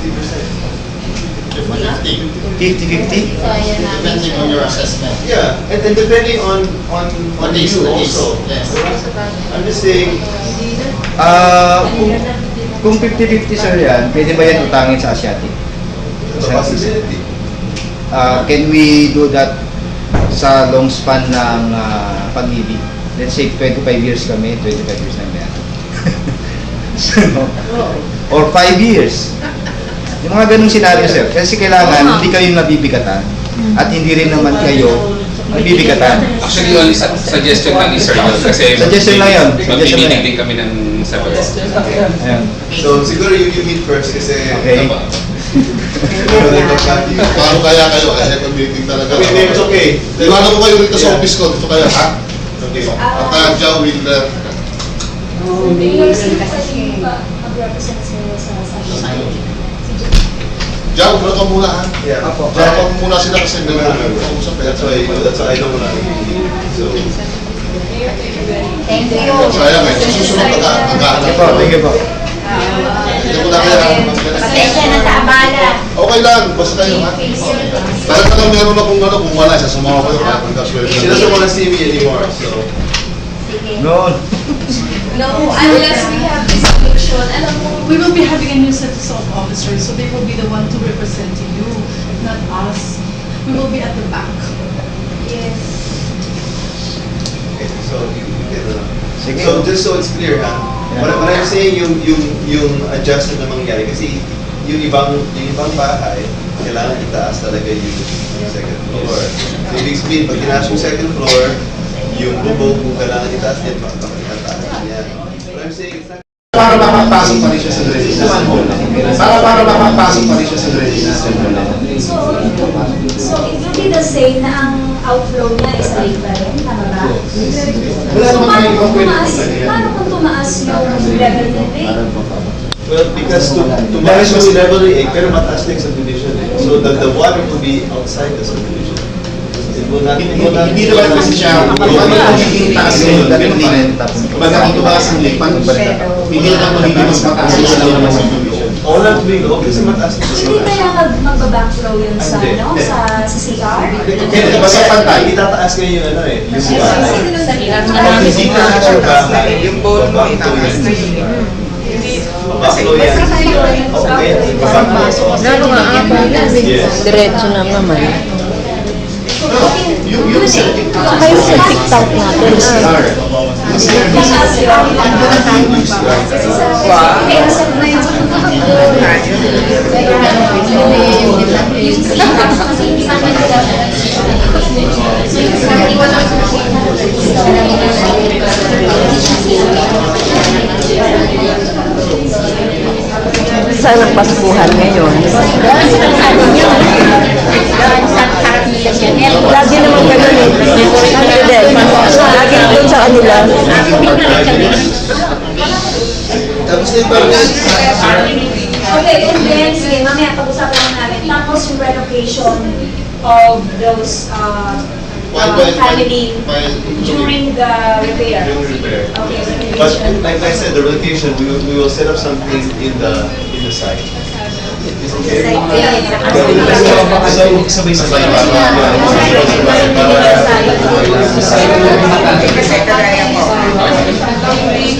50-50? Depending on your assessment. Yeah, and depending on the you case. also. Yes. I'm just saying, Kung 50-50, sir, yan, pwede ba yan utangin sa Asiatic? the possibility. Can we do that sa long span ng pag-ibig? Let's say 25 years kami, 25 years na yan. Or 5 years. Yung mga ganung senaryo, sir. Kasi kailangan hindi kayo nabibigatan at hindi rin naman kayo nabibigatan. Actually, only suggestion lang ni Sir yun. Kasi Suggestion lang yun. Suggestion lang mag-meeting din kami ng separate. Ayan. So, siguro you meet first kasi... Okay. Paano kaya kayo? Kasi pag-meeting talaga. Okay, it's okay. Iwanan ko kayo rito sa office ko. Dito kayo, ha? Okay. At Joe Wheeler. Mag-represent sila sa society. Joe, wala ka muna, ha? Yeah. Wala ka muna sila kasi may usap kaya. That's why I don't want to... So... Thank you. Sayang eh. Susunod mag-aanap. Thank you po, thank you po. Hindi ko na kaya. Pasensya na sa abala. Okay lang, basta kayo, ha? Talagang meron akong kung wala, sasama ko kayo. She doesn't want to see me anymore, so... No. No, unless we have this election, alam mo, We will be having a new set of officers, so they will be the one to represent you, not us. We will be at the back. yes. Okay, so you get it. Sige. So just so it's clear, ha? What I'm saying, yung adjustment na mangyari, kasi yung ibang bahay, kailangan itaas talaga yung second floor. So ibig sabihin, pag tinaas yung second floor, yung bubong kung kailangan itaas din, itaas yan. What I'm saying, it's not... Para makapasok pa rin siya sa grade natin. Para makapasok pa rin siya sa grade natin. So it will be the same na ang outflow niya is rate pa rin, tama ba? Wala So naman kayo kung pwede. paano kung tumaas yung level ng rate? Well, because tumaas yung level ni pero mataas na yung subdivision eh. So the water will be outside the subdivision. It will not... Hindi naman kasi siya, kung ano magiging taas ngayon, ganun pa rin. Kumbaga kung tumaas ang lake, paano balik? Hindi naman magiging mas mataas yung lang naman sa division. Oo lang tumigo, kasi mataas na Hindi kaya mag-backflow yun sa, no? Sa CR? Kaya basta pantay. Hindi tataas ngayon yung ano eh. Yung CR. Pag hindi ka nakasya yung bowl mo itaas na yun. Backflow yan. Okay. Lalo nga ako, diretso na naman. Yung circuit. Saka yung sa TikTok natin. Saan ang paskuhan ngayon? Lagi naman ganun eh. Lagi din. Lagi doon sa kanila. Tapos din pa rin. Okay, and then, sige, mamaya pag-usapan lang namin. Tapos yung relocation of those family during the repair. Yung repair. Okay, But relocation. like I said, the relocation, we will set up something in the site. It's okay. Sabay-sabay. Kasi kagaya ko.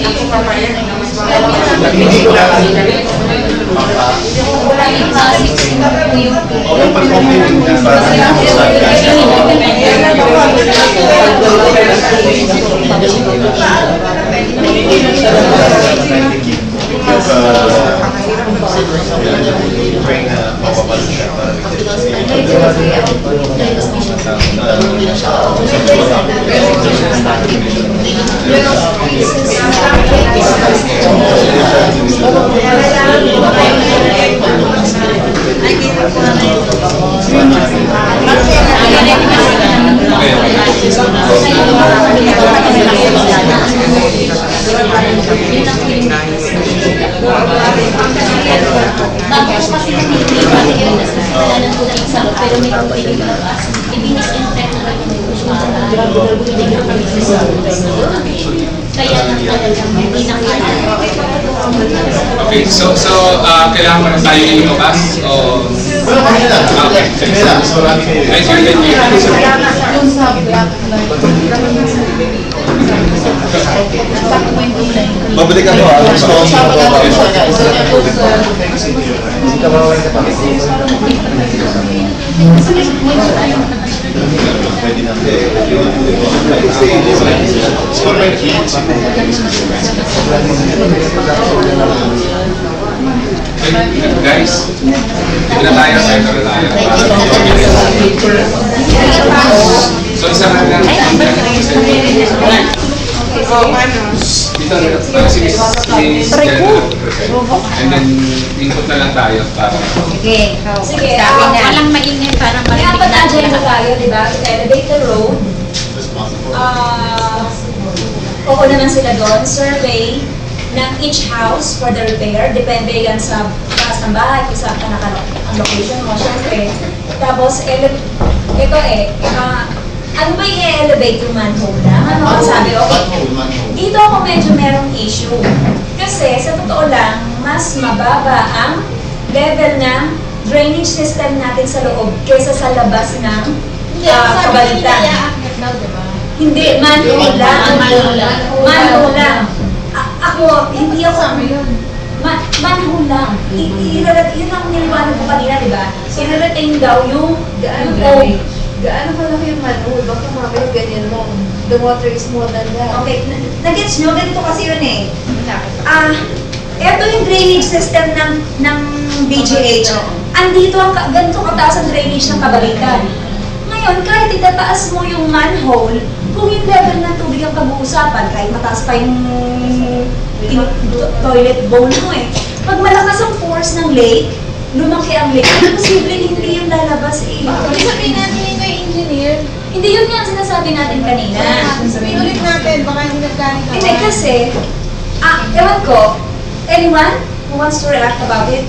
Ako papaya. Hindi ko lang. Yung pag-commuting na train na mapapalo siya para Okay. yung tubig labas, i-disinfect ko yung kaya lang talagang hindi na kaya. Okay, so kailangan mo na tayo yung lumabas? O... Okay. Ay, sir, thank you. Yung sa black Babalik ako gusto ko Hindi ka mawawala sa pakit. pwede na Guys, hindi na tayo, center na tayo. So, isa na lang. Dito na si Miss Jenna. And then, input na lang tayo para... Sige, Sige, walang maingay para May marinig apat na natin. agenda tayo, di ba? Elevate the road. Oo naman sila doon. Survey ng each house for the repair. Depende yan sa taas ng bahay, kung saan ka ang location mo, syempre. Tapos, ito ano ba i-elevate yung manhole na? Ano sabi, okay. Dito ako medyo merong issue. Kasi sa totoo lang, mas mababa ang level ng drainage system natin sa loob kaysa sa labas ng kabalitan. Hindi, manhole lang. Manhole lang. Ako, hindi ako... Manhole lang. Yun ang niliwanag ko kanina, di ba? I-retain daw yung... Gaano kalaki yung manhole? Baka mamaya ganyan lang. The water is more than that. Okay, nag-gets nyo? Ganito kasi yun eh. Ito yung drainage system ng BGH. Andito ang ganito kataas ang drainage ng kabalitan. Ngayon, kahit itataas mo yung manhole, kung yung level ng tubig ang pag-uusapan, kahit mataas pa yung toilet bowl mo eh. Pag malakas ang force ng lake, lumaki ang lake, posible hindi yung lalabas eh. Sabihin natin ito yung engineer. Hindi yun nga ang sinasabi natin kanina. Sabihin ulit natin, baka hindi nagkaroon ka. Hindi kasi, ewan ko, anyone who wants to react about it?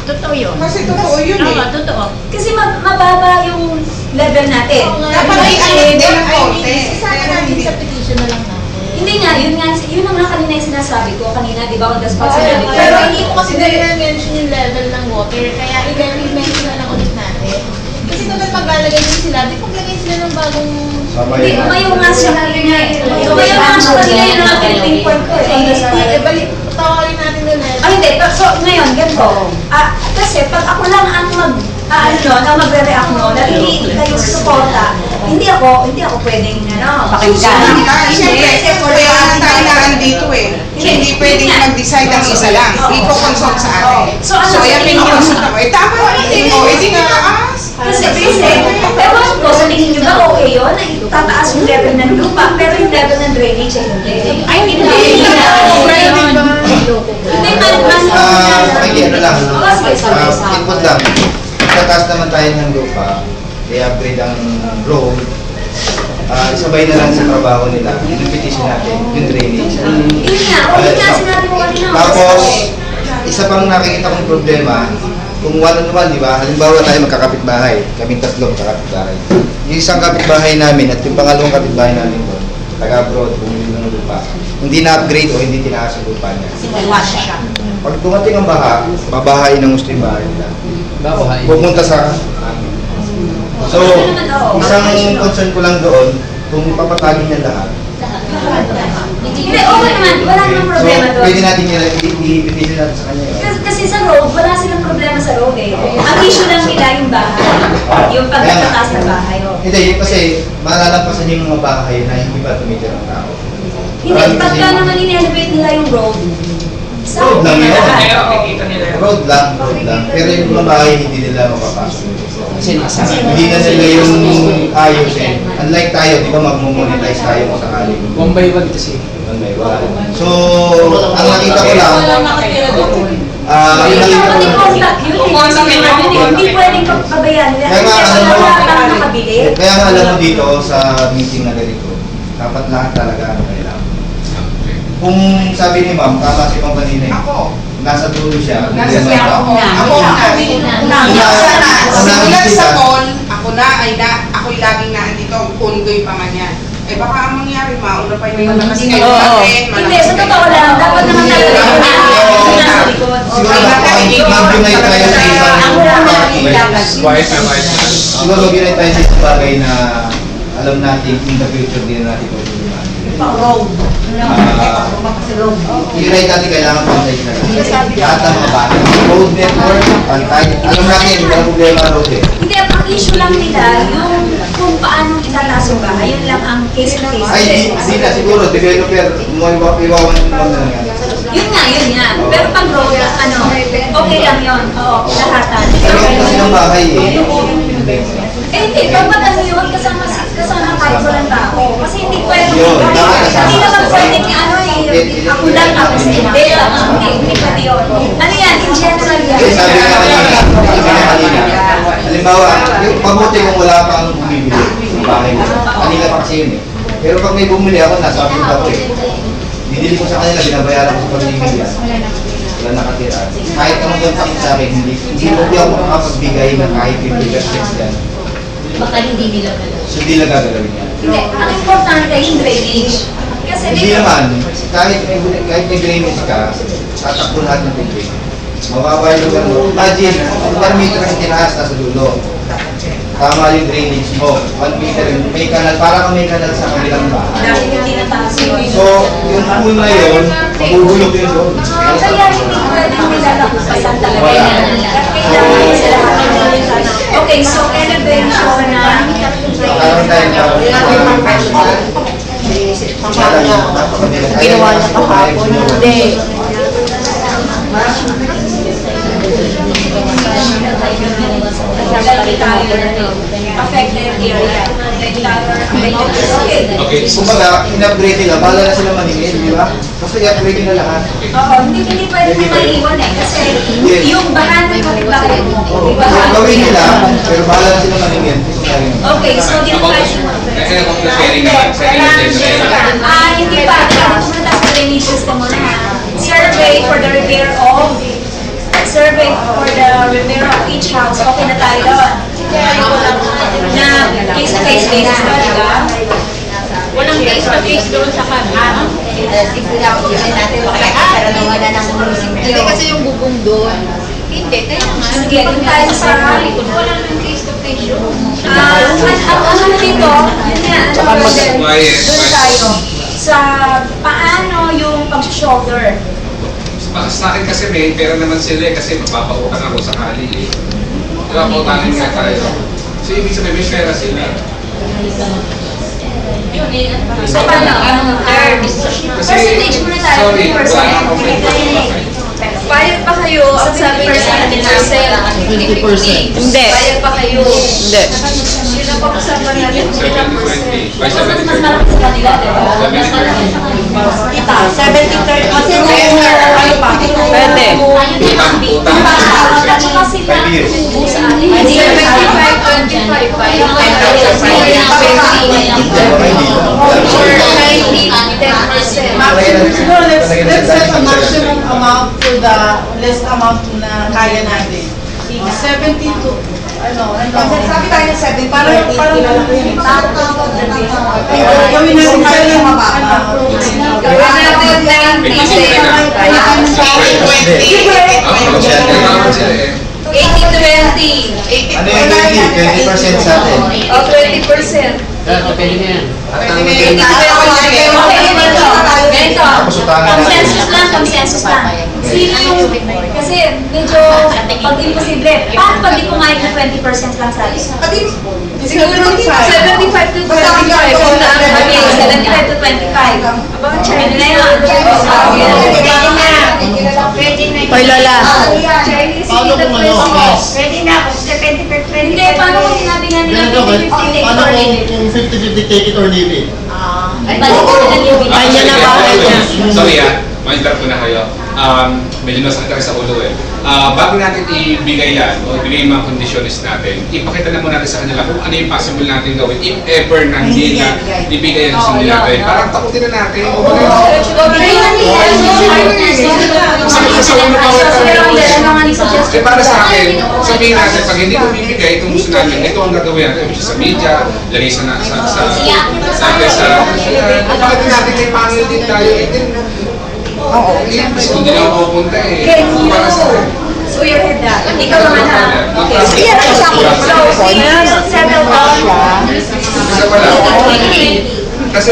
Totoo yun. Kasi totoo yun eh. Oo, totoo. Kasi mababa yung level natin. Dapat i-alin din ang konti. Isama natin sa petition na lang natin. Hindi nga, yun ang nga kanina yung sinasabi ko. Kanina, di ba, on the spot sinabi ko. Pero hindi ko kasi na-mention yung level ng water, kaya i-mention na lang ulit natin. Kasi kapag maglalagay din sila, di paglagay sila ng bagong... Hindi, umayaw nga sila kanina eh. Umayaw nga siya kanina yun ang aking point ko eh. Balik, tawagin natin ulit. Hindi. So, ngayon, ganito. Kasi pag ako lang ang magre-react naliliit kayo sa suporta, hindi ako pwedeng, Pakinggan. Siyempre, kaya nga tayo nandito eh. Hindi pwedeng mag-decide ang isa lang. Iko-consult sa atin. So, yan pinag-consult ako. Tama na rin. Hindi nga aas. Kasi, ewan ko, sa tingin nyo ba okay yun? Tataas yung level ng lupa, pero yung level ng drainage ay hindi. Ay, hindi. Hindi, Ano lang, sige. input lang. Tataas naman tayo ng lupa, i-upgrade ang road, isabay na lang sa trabaho nila, yung petition natin, yung drainage. Yun nga, okay nga, sinabi mo kanina. Tapos, isa pang nakikita kong problema, kung one-on-one, di ba? Halimbawa tayo magkakapit-bahay, kaming tatlo magkakapit-bahay. Yung isang kapit-bahay namin at yung pangalawang kapit-bahay namin doon, taga-abroad, bumili ng lupa, hindi na-upgrade o hindi tinaas ang lupa niya. Pag dumating ang baha, babahain ng gusto yung bahay nila. Pupunta sa amin. So, isang concern ko lang doon, kung papatagin niya lahat. Hindi, okay naman, wala namang problema So, doon. pwede natin i-petition natin sa kanya yun. Kasi sa road, wala silang problema sa road eh. Ang issue lang nila yung bahay. Yung pagkataas ng bahay. Hindi, yun kasi malalampasan yung mga bahay na hindi pa tumitira ang tao. Hindi, pagka naman in-elevate nila yung road, Road lang yun. nila. Road lang. Pero yung mga bahay, hindi nila mapapasok. Hindi na nila yung ayos eh. Unlike tayo, di ba mag-monetize tayo kung sakali. 1 by 1 kasi. 1 by 1. So, ang nakita ko lang, hindi pwedeng pabayaan nila. Kaya nga, Kasi wala lang nakabili. kaya nga alam mo dito sa meeting na ganito, dapat lahat talaga ano kailangan. kung sabi ni ma'am, tama si ma'am kanina eh. Ako. Nasa dulo siya. Nasa Hindi naman ako. tao. Ako simulan sa mall, ako'y laging naandito, pundoy pa man yan. Eh baka ang mangyari, mauna pa yung malakas kayo sa akin. Hindi, sa totoo lang, dapat naman talaga nasa likod. Siguro mag-unite tayo sa isang Quiet na, quiet na. siguro mag-unite tayo sa isang bagay na alam natin in the future din natin ito. Unite natin kailangan pantay na lang. Lahat ng mga bata. Road network, pantay. Alam natin, walang problema ang road eh. Hindi, ang issue lang nila, yung kung paano itataas yung bahay, yun lang ang case to case. Ay, hindi na siguro, developer, mo iwawan naman na nga. Yun nga. Pero pag road, okay lang yun. Oo, lahatan. Pero kasi ng bahay eh. Hindi, dapat yun, kasama kahit walang tao. Kasi hindi pwede. Yun, dapat kasama. Hindi naman pwede ako lang tapos hindi. Hindi pwede yun. Ano yan, in general yan. Eh, sabi nga kanina, halimbawa, yung mabuti kung wala pang bumibili sa bahay mo. Kanina pa kasi yun eh. Pero pag may bumili ako, nasa akin ako eh. Binili ko sa kanila, binabayaran ko sa pamimili yan. Wala nakatira. Kahit anong gantakit sa akin, hindi ako makapagbigay ng kahit 50% yan. Baka hindi nila galaw. So, hindi na gagawin yan. Hindi, ang importante yung drainage. Kasi Hindi naman, kahit may drainage ka, tatakbo lahat ng tubig. Mababa yung lugar mo. Imagine, 1 meter ang tinaas na sa dulo. Tama yung drainage mo. 1 meter, may kanal, parang may kanal sa kabilang bahay. dahil hindi nataas yun. So, yung pool na yun, mabuhulog yun doon. Kaya hindi pwedeng nilalampasan talaga yan. Kailangan sila okay, so elevation na Parang tayo Ginawa niya kahapon. Hindi. affected area. Okay. Kumbaga, in-upgrade nila, bala na sila maningin, di ba? Basta i-upgrade nila lahat. Oo, hindi pwede na maiwan eh. Kasi yung bahan ng kapitbahay mo. Gawin nila, pero bala na sila maningin. Okay, so dito tayo simula. Kasi sharing naman sa generation. Hindi pa. Pumunta sa drainage system mo na. Survey for the repair of each house. Okay na tayo doon. Na case-to-case basis ba, di ba? Walang face-to-face doon sa kanya. Hindi kasi yung bubong doon. Hindi, kaya nga. Sige, doon tayo sa Walang face-to-face doon. ano dito, yun nga, Quiet. doon tayo. Sa paano yung pag-shoulder. Sa akin kasi may pera naman sila eh, kasi mapapautang ako sakali eh. Diba, pautangin nga tayo. So, ibig sabihin may pera sila. So, paano? Percentage muna tayo, 50%. Payag pa kayo, ang sabi niya 50%. Hindi. Payag pa kayo. Hindi. Yun ang pag-usapan natin. 70-20. By Mas 70-30. malaki sa kanila, di ba? 70-30. 70-30 kasi ano pa? Pwede. At saka sila, sa atin. 75-25. Siguro let's set a maximum amount for the less amount na kaya natin. 70 to Sabi tayo ng 70. Parang gawin natin tayo ng mababa. Gawin natin 80-20. Ano yung 20% sa atin? O 20%. Pwede na yan. Ganito. Consensus lang. Sino yung, kasi medyo pag-imposible. Paano pag di pumayag na 20% lang sa atin? Siguro 75 to 25. 75 to 25. Pwede na yun. Hoy, Lola. Pwede na, 70-20. Hindi, paano kung sinabi nga nila 50-50 kung 50-50 take it or leave it? Balik ko na lang yung Ay, yan na bahay niya. Sorry ah, ma-interrupt ko na kayo. medyo nasakit tayo sa ulo eh. Bago natin ibigay yan, o ibigay yung mga conditions natin, ipakita na muna natin sa kanila kung ano yung possible natin gawin if ever na hindi na ibigay yan sa nila natin. Parang takutin na natin. Para sa akin, sabihin natin, pag hindi ko bibigay itong gusto namin, ito ang gagawin natin, which is sa media, lagay sa pakita natin kay pangil din tayo, oo, hindi na ako pupunta eh. Para sa akin. So you're in that. Ikaw naman ha. Okay. So yan ang kasama ko. So settle down. Isa pa lang. Kasi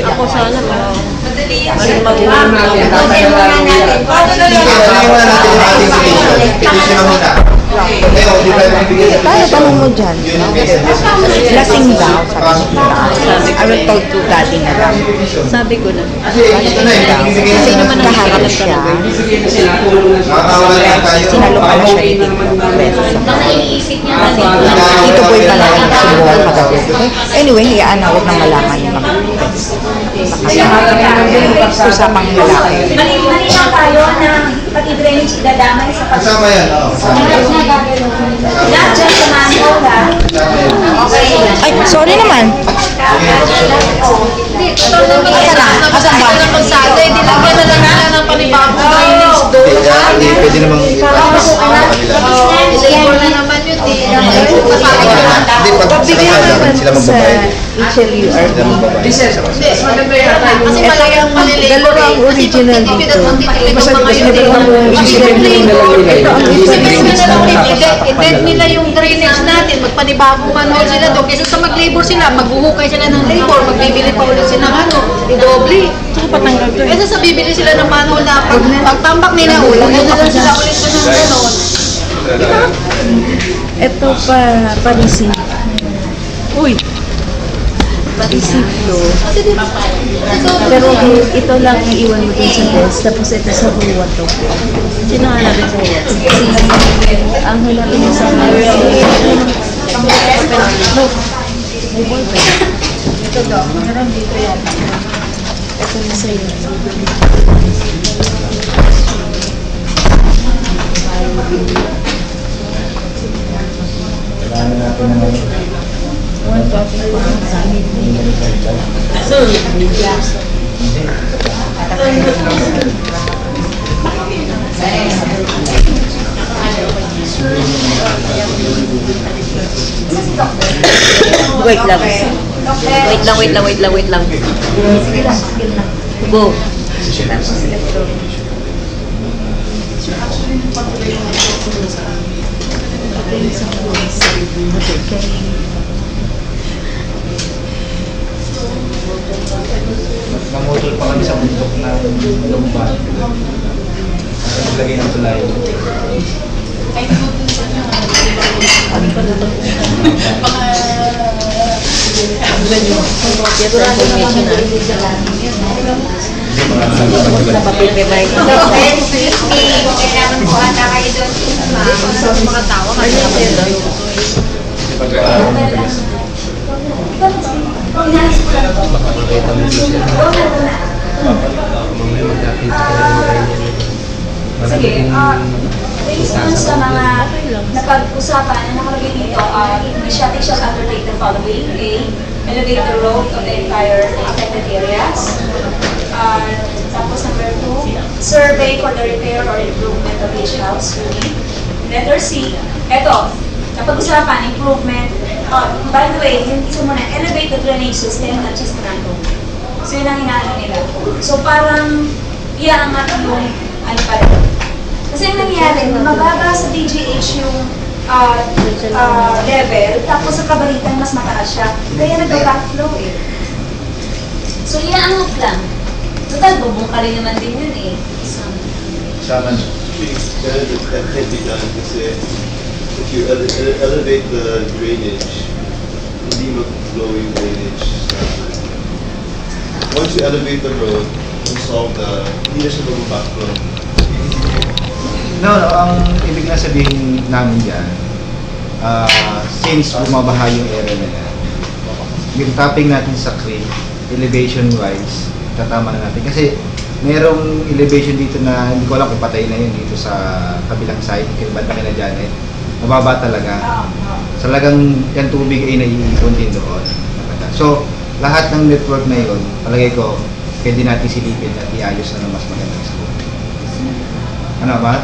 Ako sana ba? Tuloy natin yung ating petition na muna. Paano tanong mo dyan? Lasing daw, I will talk to daddy na lang. Sabi ko na. Kasi naman nakaharap siya. Sinalukan siya yung Tito Boy pala yung subukan kagabi. Anyway, hiyaan na huwag nang malaman yung mga usapang lalaki. Mali lang tayo na pag-i-drainage idadamay sa Kasama yan, oo. Not just the manhole, ha? Okay. Ay, sorry naman. Asan ba? Hindi lang yan na lang ng panibagong drainage doon. Hindi, pwede namang Labor na naman yun eh. hindi, pag kasama sila magbabayad. HLUR. Hindi, maganda yan. Kasi malagang maliliit. Dalawang original dito. I-dead nila yung drainage natin. Magpanibagong manhole sila doon. Kaysa sa mag-labor sila, maghuhukay sila ng labor, magbibili pa ulit sila ng i-doble. Kaysa sa bibili sila ng manhole na pagtambak nila ulit, na sila ulit sa ng gano'n. Ito pa receive. Uy! Pa-receive to. Pero ito lang iiwan mo din sa desk. Tapos ito sa buwan to. Sino hanapin sa desk? Ang hanapin mo sa may ballpen. Ito daw. Meron dito yan. Ito na sa'yo. Kailangan natin naman Wait lang. Wait lang. Go. Namutol pa kami sa bundok na lumban. Naglagay ng tulay. Kailangan po ata kayo doon. Mga tawa kayo. Makakita mo siya. Mamaya magkakita ka rin kayo. Sige, based on sa mga napag-usapan na nakalagay dito, initiative shall undertake the following: A. Elevate the road of the entire affected areas. Tapos number 2, survey for the repair or improvement of each house. Letter C, eto, napag-usapan, improvement. By the way, yung isa muna, elevate the drainage system at just random. So yun ang hinaano nila. So parang iangat yung ano pa rin. Kasi ang nangyari, mababa sa DGH yung level, tapos sa kabalitan mas mataas siya. Kaya nag-backflow eh. So iaangat lang. Total, bubong ka rin naman din yun eh. Sama na. That can be done kasi if you elevate the drainage, hindi mag-flow yung drainage. Once you elevate the road, you solve hindi na siya mag-backflow. No, ang ibig na sabihin namin dyan, since bumabaha yung area na yan, yung tapping natin sa crane, elevation wise, tatama na natin. Kasi merong elevation dito na hindi ko alam kung patay na yun dito sa kabilang side, kaya banda kina Janet. Mababa talaga. Talagang yung tubig ay naiipon din doon. So, lahat ng network na yun, palagay ko, pwede natin silipin at iayos na ng mas magandang school.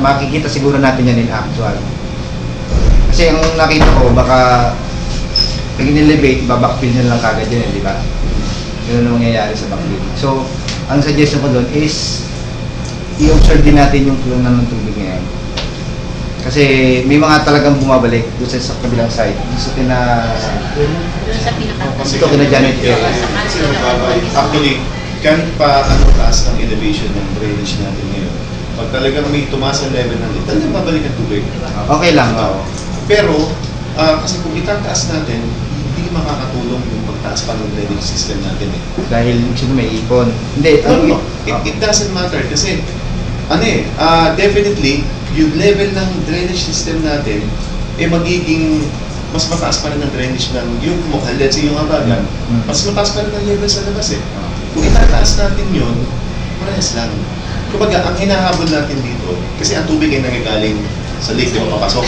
Makikita siguro natin yan in actual. Kasi ang nakita ko, baka pag in-elevate, backfill nyo lang kagad yun, di ba? Yun ang mangyayari sa backfill. So, ang suggestion ko doon is i-observe din natin yung flow ng tubig ngayon. Kasi may mga talagang bumabalik doon sa kabilang side. Gusto kina Janet. Kasi actually, kahit pa taas ng elevation ng drainage natin ngayon, pag talagang may tumaas ang level ng dito, talagang babalik ang tubig. Okay lang. Pero, kasi kung itataas natin, hindi makakatulong yung pagtaas pa ng drainage system natin eh. Dahil gusto may ipon. Hindi, it doesn't matter kasi definitely yung level ng drainage system natin magiging mas mataas pa rin ng drainage ng yung let's say yung Abagan, mas mataas pa rin ng level sa labas eh. Kung itataas natin yun, parehas lang. Kumbaga, ang hinahabol natin dito, kasi ang tubig ay nangagaling sa lake, di ba, papasok,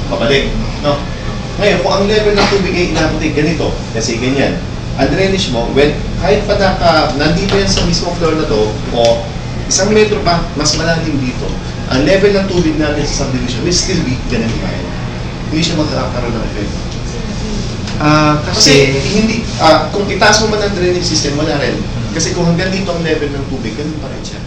pabalik, no? Ngayon, kung ang level ng tubig ay inabot ay ganito, kasi ganyan, ang drainage mo, kahit pa nandito yan sa mismong floor na to, o 1 metro pa, mas malalim dito, ang level ng tubig natin sa subdivision will still be ganun pa rin. Hindi siya magkakaroon ng effect. Kasi hindi, kung itaas mo man ang drainage system, wala rin. Kasi kung hanggang dito ang level ng tubig, ganun pa rin siya.